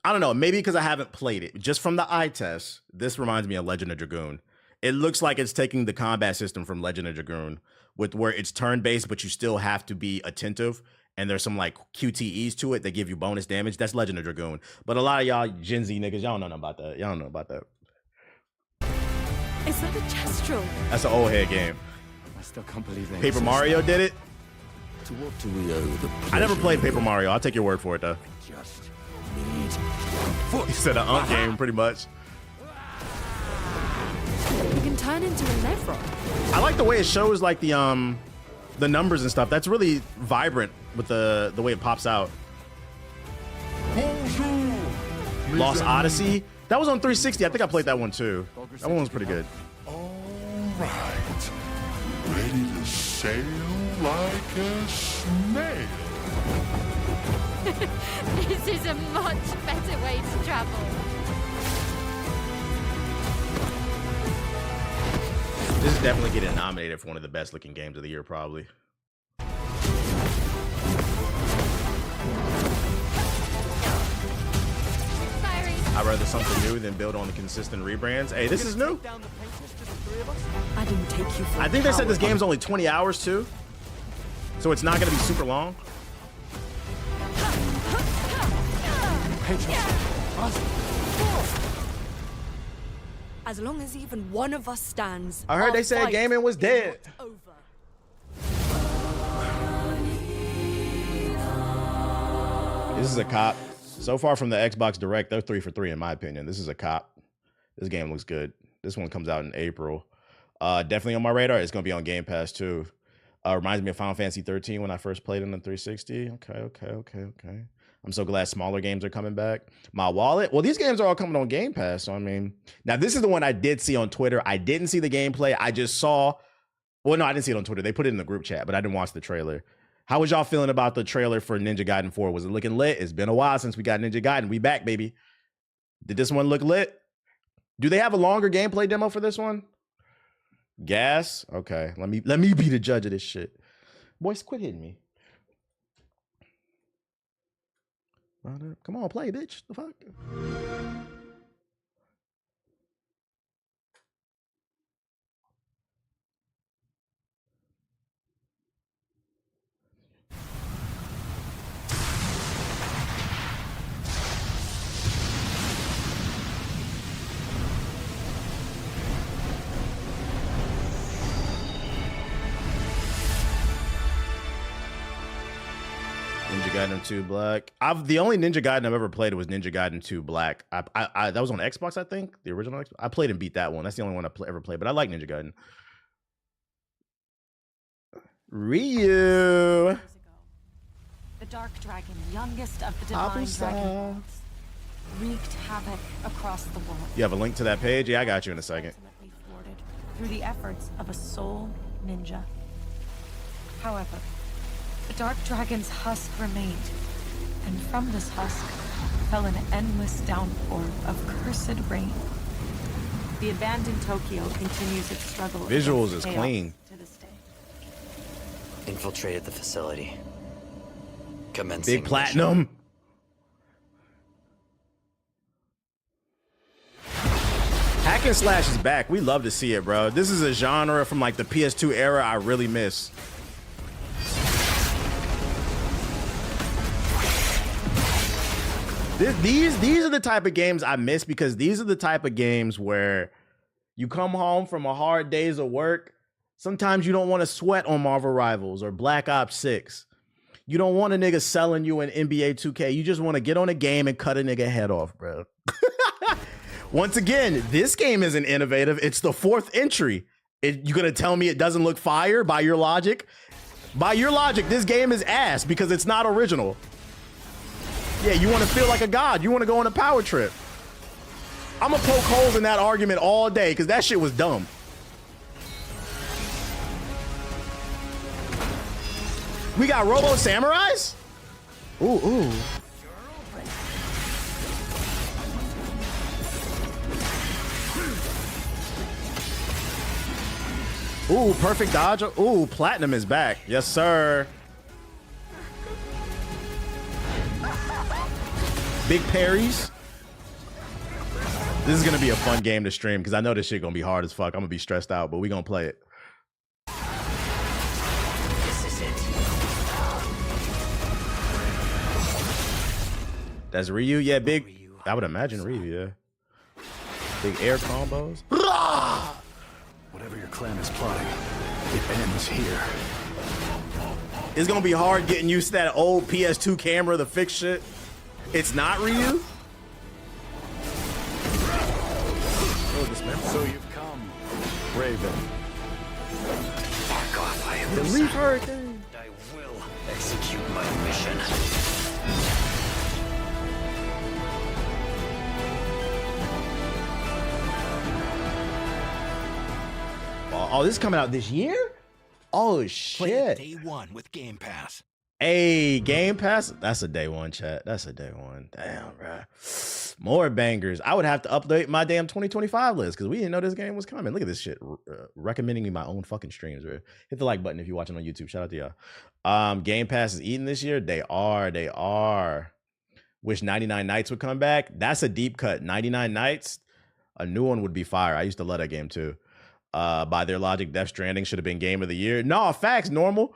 I don't know, maybe because I haven't played it. Just from the eye test, this reminds me of Legend of Dragoon. It looks like it's taking the combat system from Legend of Dragoon, with where it's turn-based, but you still have to be attentive, and there's some like QTEs to it that give you bonus damage. That's Legend of Dragoon. But a lot of y'all Gen Z niggas, y'all don't know nothing about that. Y'all don't know about that. Is that a Kestrel? That's an old head game. I still can't believe they Paper exist. Mario did it. To what do we owe the I never played Paper Mario. I'll take your word for it though. Just need He said an unk game, pretty much. You can turn into a Levron. I like the way it shows like the numbers and stuff. That's really vibrant with the way it pops out. Lost Odyssey. That was on 360. I think I played that one too. That one was pretty good. All right. Ready to sail like a snail. This is a much better way to travel. This is definitely getting nominated for one of the best looking games of the year, probably. I'd rather something new than build on the consistent rebrands. Hey, this is new. I didn't take you for I think they said this game's only 20 hours too. So it's not gonna be super long. As long as even one of us stands. I heard they said gaming was dead. This is a cop. So far from the Xbox Direct, they're 3 for 3 in my opinion. This is a cop. This game looks good. This one comes out in April. Definitely on my radar. It's gonna be on Game Pass too. Reminds me of Final Fantasy 13 when I first played it on the 360. Okay. I'm so glad smaller games are coming back. My wallet. Well, these games are all coming on Game Pass. So I mean, now this is the one I did see on Twitter. I didn't see the gameplay. I just saw. Well, no, I didn't see it on Twitter. They put it in the group chat, but I didn't watch the trailer. How was y'all feeling about the trailer for Ninja Gaiden 4? Was it looking lit? It's been a while since we got Ninja Gaiden. We back, baby. Did this one look lit? Do they have a longer gameplay demo for this one? Gas? Okay. Let me be the judge of this shit. Boys, quit hitting me. Come on, play, bitch. The fuck? Ninja Gaiden 2 Black. The only Ninja Gaiden I've ever played was Ninja Gaiden 2 Black. I that was on Xbox, I think, the original Xbox. I played and beat that one. That's the only one I ever played, but I like Ninja Gaiden. Ryu. The Dark Dragon, youngest of the divine dragon, wreaked havoc across the world. You have a link to that page? Yeah, I got you in a second. Thwarted through the efforts of a soul ninja. However, the Dark Dragon's husk remained, and from this husk fell an endless downpour of cursed rain. The abandoned Tokyo continues its struggle. Visuals is chaos clean. to this day. Infiltrated the facility. Commencing Big platinum. Hack and slash is back. We love to see it, bro. This is a genre from like the PS2 era I really miss. These are the type of games I miss because these are the type of games where you come home from a hard days of work. Sometimes you don't want to sweat on Marvel Rivals or Black Ops 6. You don't want a nigga selling you an NBA 2K. You just want to get on a game and cut a nigga head off, bro. Once again, this game isn't innovative. It's the fourth entry. You gonna tell me it doesn't look fire by your logic? By your logic, this game is ass because it's not original. Yeah, you want to feel like a god. You want to go on a power trip. I'm gonna poke holes in that argument all day because that shit was dumb. We got Robo Samurais? Ooh. Ooh, perfect dodge. Ooh, platinum is back. Yes, sir. Big parries. This is gonna be a fun game to stream because I know this shit gonna be hard as fuck. I'm gonna be stressed out, but we gonna play it. This is it. That's Ryu. Yeah, big. I would imagine Ryu. Yeah. Big air combos. Whatever your clan is plotting, it ends here. It's gonna be hard getting used to that old PS2 camera to fix shit. It's not Ryu. So you've come, Raven. Fuck off, I am The Leaf Hurricane. I will execute my mission. Oh, this is coming out this year? Oh shit. Day one with Game Pass. Hey, Game Pass. That's a day one, chat. That's a day one. Damn, bro. More bangers. I would have to update my damn 2025 list because we didn't know this game was coming. Look at this shit. Recommending me my own fucking streams, bro. Hit the like button if you're watching on YouTube. Shout out to y'all. Game Pass is eating this year. They are. Wish 99 Nights would come back. That's a deep cut. 99 Nights. A new one would be fire. I used to love that game too. By their logic, Death Stranding should have been game of the year. No, facts, normal.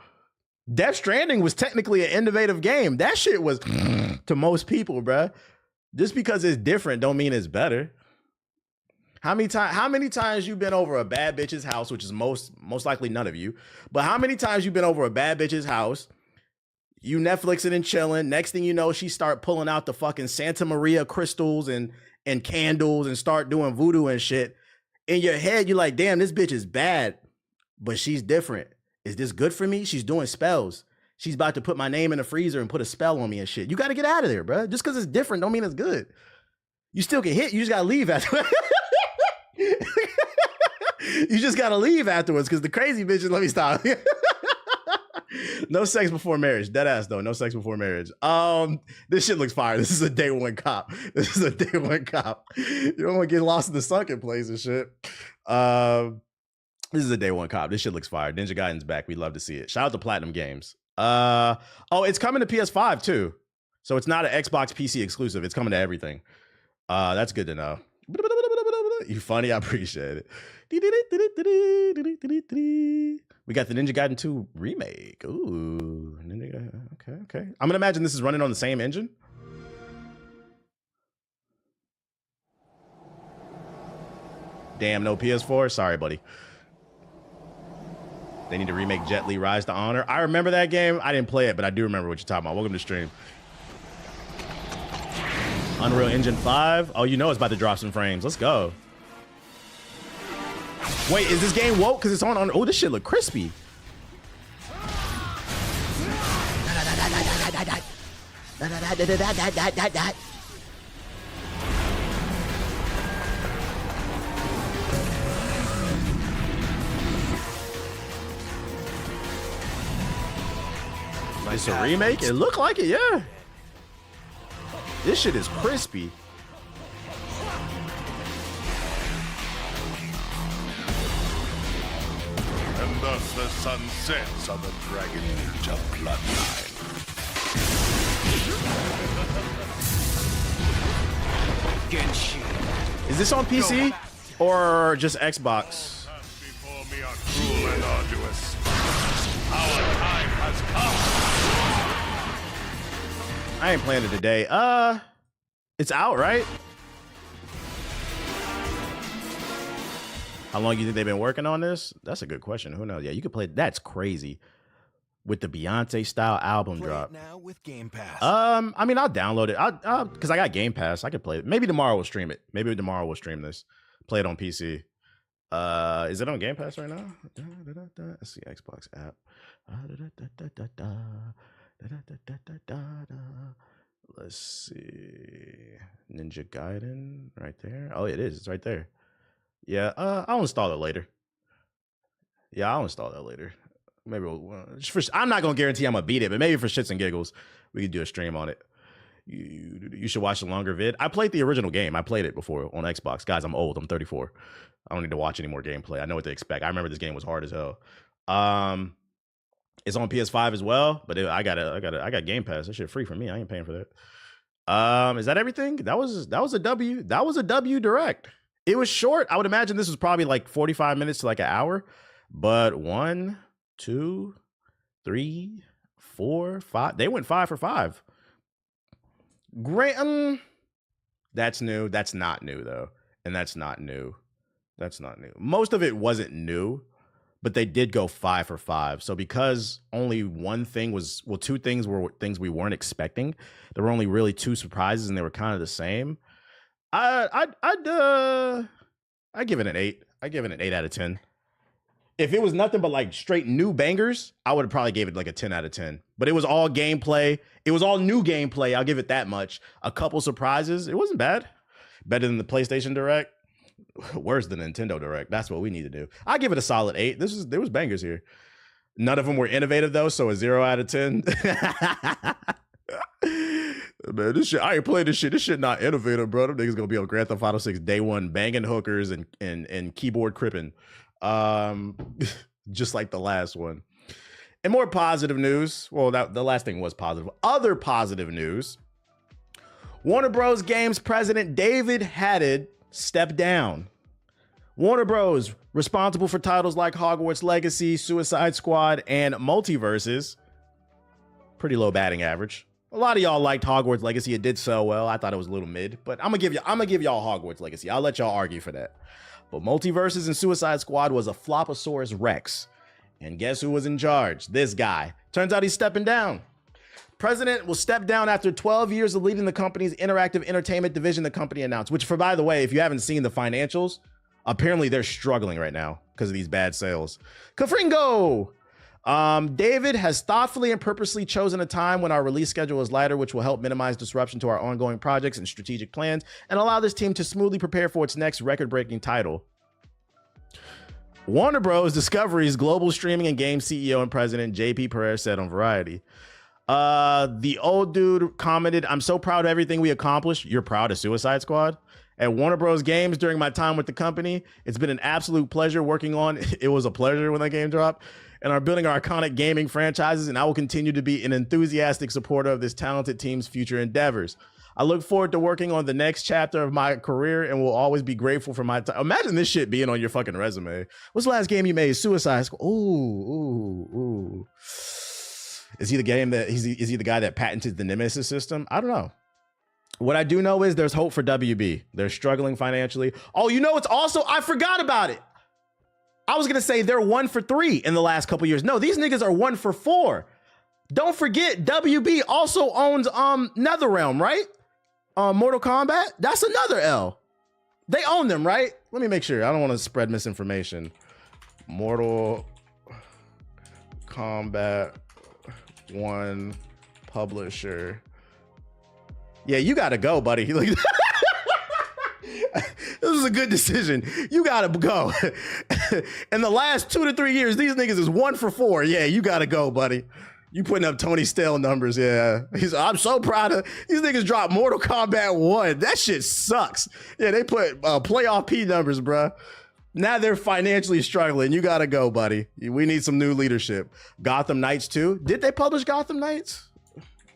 Death Stranding was technically an innovative game. That shit was to most people, bruh. Just because it's different don't mean it's better. How many times you been over a bad bitch's house, which is most likely none of you, but how many times you been over a bad bitch's house, you Netflixing and chilling, next thing you know, she start pulling out the fucking Santa Maria crystals and candles and start doing voodoo and shit. In your head, you're like, damn, this bitch is bad, but she's different. Is this good for me? She's doing spells. She's about to put my name in the freezer and put a spell on me and shit. You got to get out of there, bro. Just because it's different don't mean it's good. You still can hit. You just got to leave after. You just got to leave afterwards because the crazy bitches, let me stop. No sex before marriage. Dead ass though. No sex before marriage. This shit looks fire. This is a day one cop. This is a day one cop. You don't want to get lost in the sunken place and shit. This is a day one cop. This shit looks fire. Ninja Gaiden's back. We love to see it. Shout out to Platinum Games. Oh, it's coming to PS5 too. So it's not an Xbox PC exclusive. It's coming to everything. That's good to know. You funny. I appreciate it. We got the Ninja Gaiden 2 remake. Ooh, Ninja Gaiden. Okay. I'm gonna imagine this is running on the same engine. Damn, no PS4. Sorry, buddy. They need to remake Jet Li Rise to Honor. I remember that game. I didn't play it, but I do remember what you're talking about. Welcome to stream. Unreal Engine 5. Oh, you know it's about to drop some frames. Let's go. Wait, is this game woke? Because it's on. Oh, this shit look crispy. It's a remake? It looked like it, yeah. This shit is crispy. And thus the sun sets on the Dragon Ninja bloodline. Is this on PC or just Xbox? Before me are cruel and arduous. Our time has come. I ain't playing it today. It's out, right? How long do you think they've been working on this? That's a good question. Who knows? Yeah, you could play. That's crazy. With the Beyonce style album drop. Now with Game Pass. I mean, I'll download it. I'll because I got Game Pass. I could play it. Maybe tomorrow we'll stream it. Maybe tomorrow we'll stream this. Play it on PC. Is it on Game Pass right now? Let's see, Xbox app. Let's see. Ninja Gaiden right there. Oh, it is. It's right there. Yeah, I'll install it later. Yeah, I'll install that later. Maybe I'm not gonna guarantee I'm gonna beat it, but maybe for shits and giggles, we could do a stream on it. You should watch the longer vid. I played the original game. I played it before on Xbox. Guys, I'm old. I'm 34. I don't need to watch any more gameplay. I know what to expect. I remember this game was hard as hell. It's on PS5 as well, but I got Game Pass. That shit free for me. I ain't paying for that. Is that everything? That was a W. That was a W direct. It was short. I would imagine this was probably like 45 minutes to like an hour, but 1, 2, 3, 4, 5. They went 5 for 5. Great. That's new. That's not new though, and that's not new. That's not new. Most of it wasn't new, but they did go 5 for 5. So because only one thing was, well, 2 things were things we weren't expecting. There were only really 2 surprises, and they were kind of the same. I'd give it an 8. I give it an 8 out of 10. If it was nothing but like straight new bangers, I would have probably gave it like a 10 out of 10. But it was all gameplay. It was all new gameplay. I'll give it that much. A couple surprises. It wasn't bad. Better than the PlayStation Direct. Worse than Nintendo Direct. That's what we need to do. I give it a solid 8. There was bangers here. None of them were innovative though, so a 0 out of 10. Man, this shit, I ain't playing this shit. This shit not innovative, bro. Them niggas gonna be on Grand Theft Auto 6 day one, banging hookers and keyboard cripping. Just like the last one. And more positive news. Well, the last thing was positive. Other positive news. Warner Bros. Games president David Haddad stepped down. Warner Bros. Responsible for titles like Hogwarts Legacy, Suicide Squad, and Multiverses. Pretty low batting average. A lot of y'all liked Hogwarts Legacy. It did so well. I thought it was a little mid, but I'm gonna give y'all Hogwarts Legacy. I'll let y'all argue for that. But Multiverses and Suicide Squad was a Floposaurus Rex. And guess who was in charge? This guy. Turns out he's stepping down. President will step down after 12 years of leading the company's interactive entertainment division, the company announced. Which, by the way, if you haven't seen the financials, apparently they're struggling right now because of these bad sales. Kafringo! David has thoughtfully and purposely chosen a time when our release schedule is lighter, which will help minimize disruption to our ongoing projects and strategic plans and allow this team to smoothly prepare for its next record-breaking title. Warner Bros. Discovery's global streaming and game CEO and president, JP Perez, said on Variety. The old dude commented, "I'm so proud of everything we accomplished." You're proud of Suicide Squad? At Warner Bros. Games during my time with the company, it's been an absolute pleasure working on. It was a pleasure when that game dropped. And are building our iconic gaming franchises, and I will continue to be an enthusiastic supporter of this talented team's future endeavors. I look forward to working on the next chapter of my career and will always be grateful for my time. Imagine this shit being on your fucking resume. What's the last game you made? Suicide Squad. Ooh. Is he the guy that patented the Nemesis system? I don't know. What I do know is there's hope for WB. They're struggling financially. Oh, you know what's also, I forgot about it. I was gonna say they're 1 for 3 in the last couple years. No, these niggas are 1 for 4. Don't forget, WB also owns NetherRealm, right? Mortal Kombat. That's another L. They own them, right? Let me make sure. I don't want to spread misinformation. Mortal Kombat 1 publisher. Yeah, you gotta go, buddy. Like, this is a good decision. You gotta go. In the last 2 to 3 years, these niggas is 1 for 4. Yeah, you gotta go, buddy. You putting up Tony Stale numbers, yeah. I'm so proud of these niggas. Dropped Mortal Kombat 1. That shit sucks. Yeah, they put playoff P numbers, bruh. Now they're financially struggling. You gotta go, buddy. We need some new leadership. Gotham Knights 2. Did they publish Gotham Knights?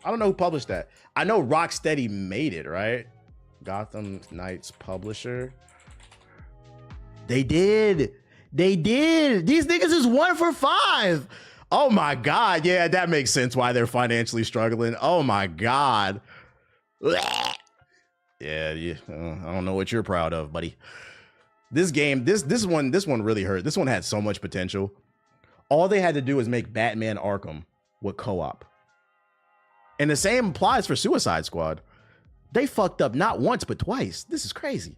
I don't know who published that. I know Rocksteady made it, right? Gotham Knights publisher. They did. They did. These niggas is 1 for 5. Oh my God. Yeah, that makes sense why they're financially struggling. Oh my God. Yeah, I don't know what you're proud of, buddy. This game, this one really hurt. This one had so much potential. All they had to do was make Batman Arkham with co-op. And the same applies for Suicide Squad. They fucked up not once, but twice. This is crazy.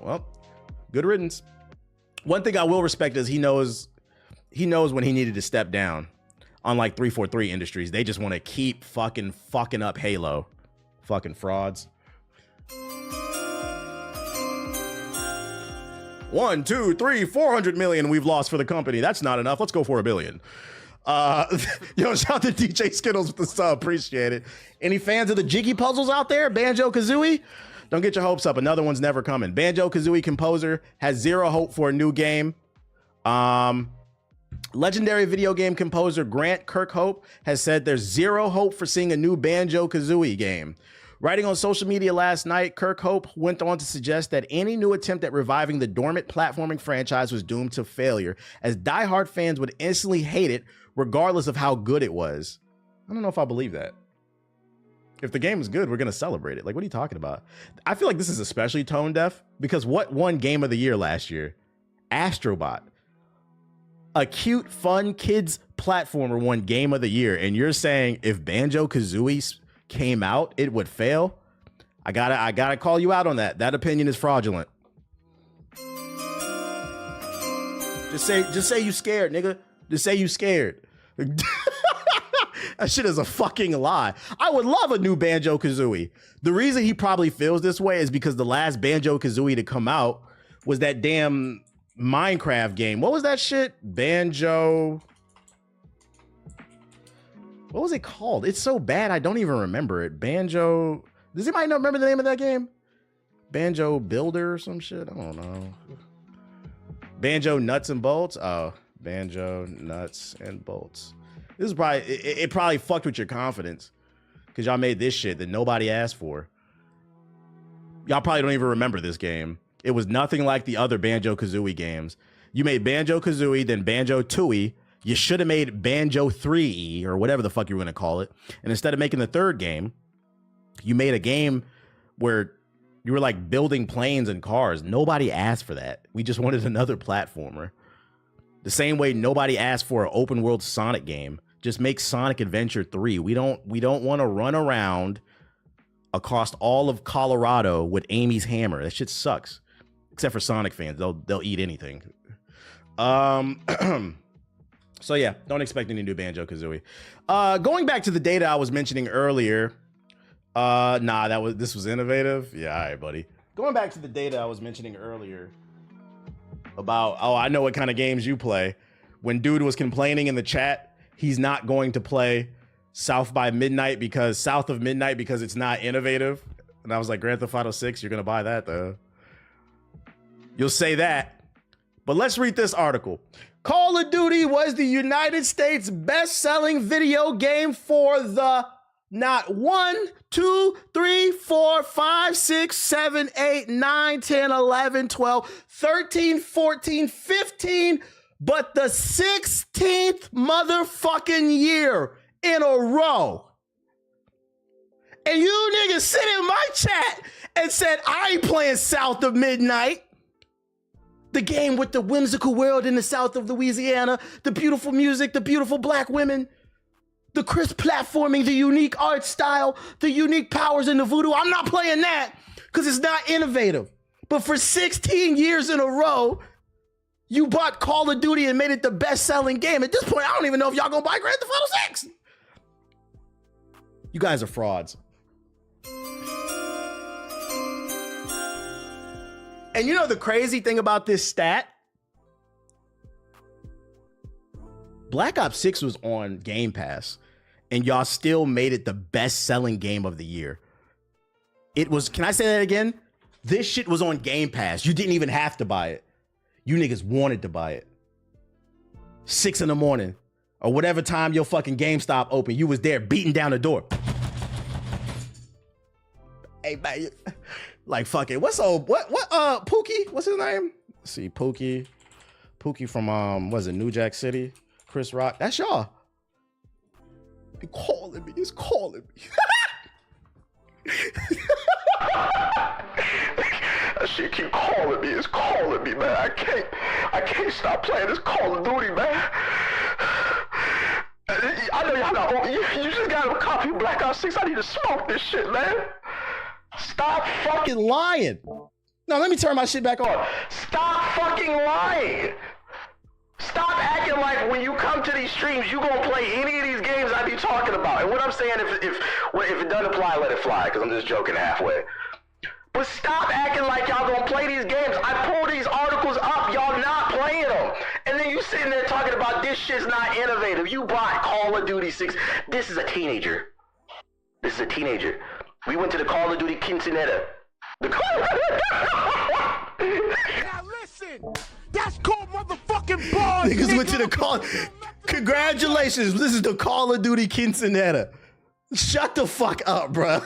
Well, good riddance. One thing I will respect is he knows when he needed to step down. Unlike 343 Industries, they just want to keep fucking up Halo. Fucking frauds. 1, 2, 3, 400 million we've lost for the company. That's not enough. Let's go for $1 billion. Yo, shout out to DJ Skittles with the sub. Appreciate it. Any fans of the Jiggy puzzles out there? Banjo-Kazooie? Don't get your hopes up. Another one's never coming. Banjo-Kazooie composer has zero hope for a new game. Legendary video game composer Grant Kirkhope has said there's zero hope for seeing a new Banjo-Kazooie game. Writing on social media last night, Kirkhope went on to suggest that any new attempt at reviving the dormant platforming franchise was doomed to failure, as diehard fans would instantly hate it regardless of how good it was. I don't know if I believe that. If the game is good, we're going to celebrate it. Like, what are you talking about? I feel like this is especially tone deaf because what won Game of the Year last year? Astrobot. A cute, fun kids platformer won Game of the Year. And you're saying if Banjo-Kazooie came out, it would fail? I gotta call you out on that. That opinion is fraudulent. Just say you scared, nigga. Just say you scared. That shit is a fucking lie. I would love a new Banjo-Kazooie. The reason he probably feels this way is because the last Banjo-Kazooie to come out was that damn Minecraft game. What was that shit? Banjo... What was it called? It's so bad I don't even remember it. Banjo... Does anybody remember the name of that game? Banjo Builder or some shit? I don't know. Banjo Nuts and Bolts? Oh, Banjo Nuts and Bolts. This is probably... It probably fucked with your confidence. Because y'all made this shit that nobody asked for. Y'all probably don't even remember this game. It was nothing like the other Banjo-Kazooie games. You made Banjo-Kazooie, then Banjo-Tooie. You should have made Banjo 3E or whatever the fuck you were going to call it. And instead of making the third game, you made a game where you were like building planes and cars. Nobody asked for that. We just wanted another platformer. The same way nobody asked for an open world Sonic game. Just make Sonic Adventure 3. We don't want to run around across all of Colorado with Amy's hammer. That shit sucks. Except for Sonic fans. They'll eat anything. So yeah, don't expect any new Banjo-Kazooie. Going back to the data I was mentioning earlier. This was innovative. Yeah, all right, buddy. Going back to the data I was mentioning earlier about, I know what kind of games you play. When dude was complaining in the chat, he's not going to play South of Midnight because it's not innovative. And I was like, Grand Theft Auto 6, you're gonna buy that though. You'll say that. But let's read this article. Call of Duty was the United States best-selling video game for the not 1, 2, 3, 4, 5, 6, 7, 8, 9, 10, 11, 12, 13, 14, 15, but the 16th motherfucking year in a row. And you niggas sit in my chat and said, I ain't playing South of Midnight. The game with the whimsical world in the south of Louisiana, the beautiful music, the beautiful black women, the crisp platforming, the unique art style, the unique powers in the voodoo. I'm not playing that because it's not innovative. But for 16 years in a row, you bought Call of Duty and made it the best-selling game. At this point, I don't even know if y'all gonna buy Grand Theft Auto 6. You guys are frauds. And you know the crazy thing about this stat? Black Ops 6 was on Game Pass, and y'all still made it the best-selling game of the year. It was, can I say that again? This shit was on Game Pass. You didn't even have to buy it. You niggas wanted to buy it. 6 in the morning, or whatever time your fucking GameStop open, you was there beating down the door. Hey, man, like fucking, what's Pookie? What's his name? Let's see, Pookie from was it New Jack City? Chris Rock. That's y'all. It's calling me. That shit keep calling me. It's calling me, man. I can't stop playing this Call of Duty, man. I know y'all got. You just got a copy of Black Ops 6. I need to smoke this shit, man. Stop fucking lying. No, let me turn my shit back on. Stop fucking lying. Stop acting like when you come to these streams, you gonna play any of these games I be talking about. And what I'm saying, if it doesn't apply, let it fly, because I'm just joking halfway. But stop acting like y'all gonna play these games. I pull these articles up, y'all not playing them. And then you sitting there talking about this shit's not innovative. You bought Call of Duty 6. This is a teenager. We went to the Call of Duty Quinceanera. Now listen, that's called motherfucking bars. Niggas went to the call. Congratulations, this is the Call of Duty Quinceanera. Shut the fuck up, bro.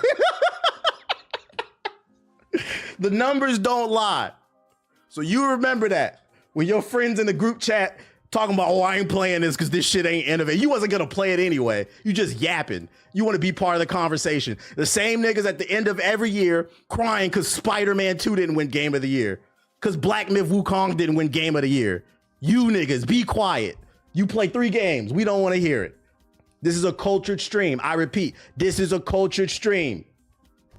The numbers don't lie. So you remember that when your friends in the group chat talking about, oh, I ain't playing this because this shit ain't innovative. You wasn't gonna play it anyway. You just yapping. You want to be part of the conversation. The same niggas at the end of every year crying because Spider-Man 2 didn't win Game of the Year. Because Black Myth Wukong didn't win Game of the Year. You niggas, be quiet. You play 3 games. We don't want to hear it. This is a cultured stream. I repeat, this is a cultured stream.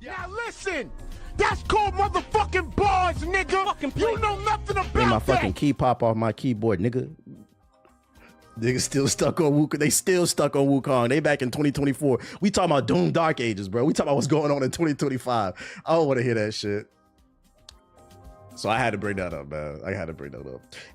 Now listen, that's called motherfucking bars, nigga. You know nothing about Made my that. fucking key pop off my keyboard, nigga. Niggas still stuck on Wukong. They still stuck on Wukong. They back in 2024. We talking about Doom Dark Ages, bro. We talking about what's going on in 2025. I don't want to hear that shit. So I had to bring that up, man.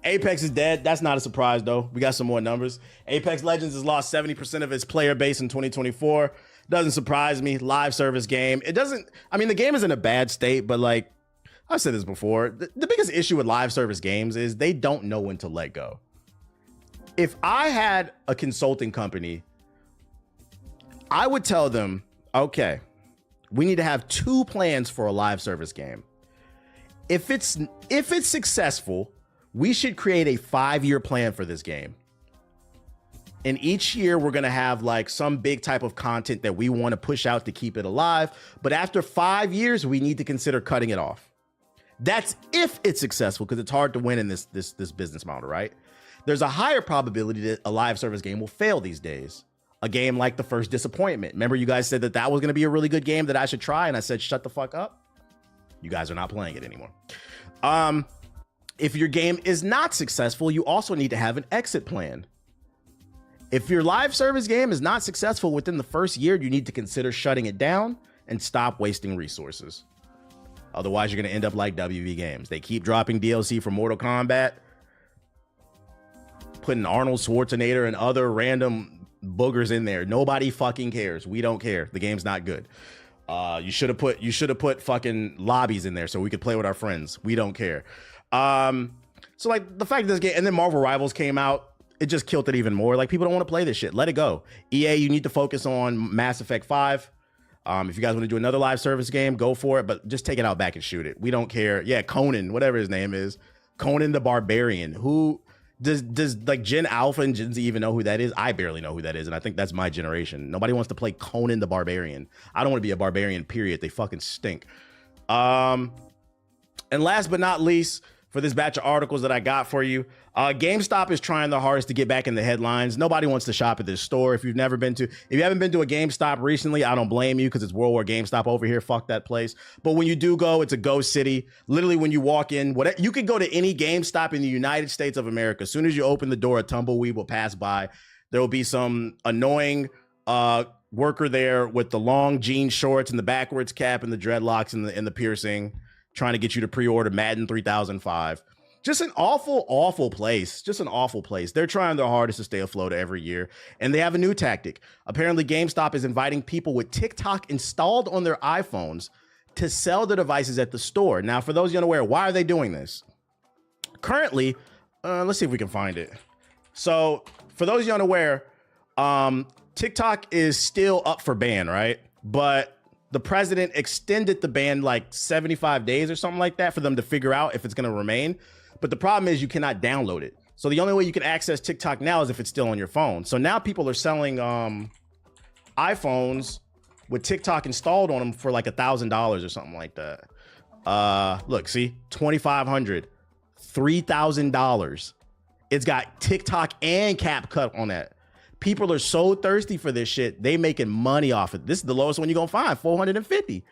Apex is dead. That's not a surprise, though. We got some more numbers. Apex Legends has lost 70% of its player base in 2024. Doesn't surprise me. Live service game. It doesn't, I mean, the game is in a bad state, but like, I've said this before. The biggest issue with live service games is they don't know when to let go. If I had a consulting company, I would tell them, okay, we need to have 2 plans for a live service game. If it's successful, we should create a 5-year plan for this game. And each year we're going to have like some big type of content that we want to push out to keep it alive. But after 5 years, we need to consider cutting it off. That's if it's successful, because it's hard to win in this business model, right? There's a higher probability that a live service game will fail these days. A game like The First Disappointment. Remember you guys said that was going to be a really good game that I should try, and I said, shut the fuck up. You guys are not playing it anymore. If your game is not successful, you also need to have an exit plan. If your live service game is not successful within the first year, you need to consider shutting it down and stop wasting resources. Otherwise, you're going to end up like WV Games. They keep dropping DLC for Mortal Kombat, putting Arnold Schwarzenegger and other random boogers in there. Nobody fucking cares. We don't care. The game's not good. You should have put fucking lobbies in there so we could play with our friends. We don't care. So like the fact that this game, and then Marvel Rivals came out, it just killed it even more. Like, people don't want to play this shit. Let it go. EA, you need to focus on Mass Effect 5. If you guys want to do another live service game, go for it, but just take it out back and shoot it. We don't care. Yeah, Conan, whatever his name is. Conan the Barbarian. Who does like Gen Alpha and Gen Z even know who that is? I barely know who that is, and I think that's my generation. Nobody wants to play Conan the Barbarian. I don't want to be a barbarian, period. They fucking stink. And last but not least, for this batch of articles that I got for you, GameStop is trying their hardest to get back in the headlines. Nobody wants to shop at this store. If you haven't been to a GameStop recently, I don't blame you, because it's World War GameStop over here. Fuck that place. But when you do go, it's a ghost city. Literally, when you walk in, you could go to any GameStop in the United States of America. As soon as you open the door, a tumbleweed will pass by. There will be some annoying worker there with the long jean shorts and the backwards cap and the dreadlocks and the piercing, trying to get you to pre-order Madden 3005. Just an awful place. Just an awful place. They're trying their hardest to stay afloat every year. And they have a new tactic. Apparently, GameStop is inviting people with TikTok installed on their iPhones to sell their devices at the store. Now, for those unaware, why are they doing this? Currently, let's see if we can find it. So, for those unaware, TikTok is still up for ban, right? But the president extended the ban like 75 days or something like that for them to figure out if it's going to remain. But the problem is you cannot download it. So the only way you can access TikTok now is if it's still on your phone. So now people are selling iPhones with TikTok installed on them for like $1,000 or something like that. Look, see, $2,500, $3,000. It's got TikTok and CapCut on that. People are so thirsty for this shit. They making money off it. This is the lowest one you're gonna find, $450.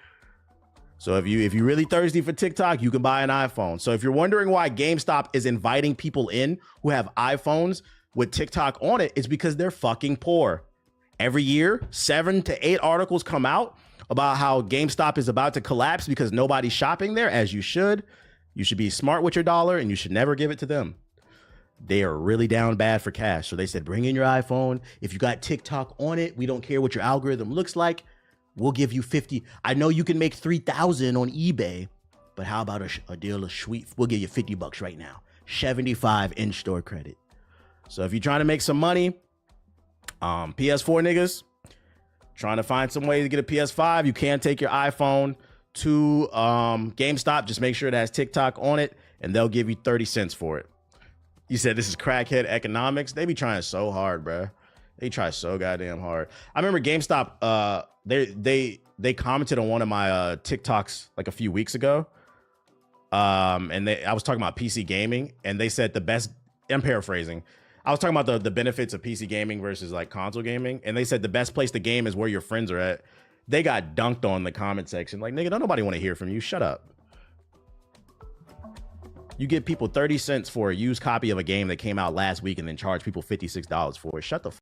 So if you're really thirsty for TikTok, you can buy an iPhone. So if you're wondering why GameStop is inviting people in who have iPhones with TikTok on it, it's because they're fucking poor. Every year, 7 to 8 articles come out about how GameStop is about to collapse because nobody's shopping there, as you should. You should be smart with your dollar and you should never give it to them. They are really down bad for cash. So they said, bring in your iPhone. If you got TikTok on it, we don't care what your algorithm looks like. We'll give you 50. I know you can make 3,000 on eBay, but how about a deal of sweet? We'll give you $50 right now. 75 in-store credit. So if you're trying to make some money, PS4 niggas, trying to find some way to get a PS5, you can take your iPhone to GameStop. Just make sure it has TikTok on it, and they'll give you 30 cents for it. You said this is crackhead economics. They be trying so hard, bro. They try so goddamn hard. I remember GameStop, they commented on one of my TikToks like a few weeks ago. And I was talking about PC gaming, and they said the best, I'm paraphrasing. I was talking about the benefits of PC gaming versus like console gaming. And they said the best place to game is where your friends are at. They got dunked on in the comment section. Like, nigga, don't nobody want to hear from you. Shut up. You give people 30 cents for a used copy of a game that came out last week and then charge people $56 for it. Shut the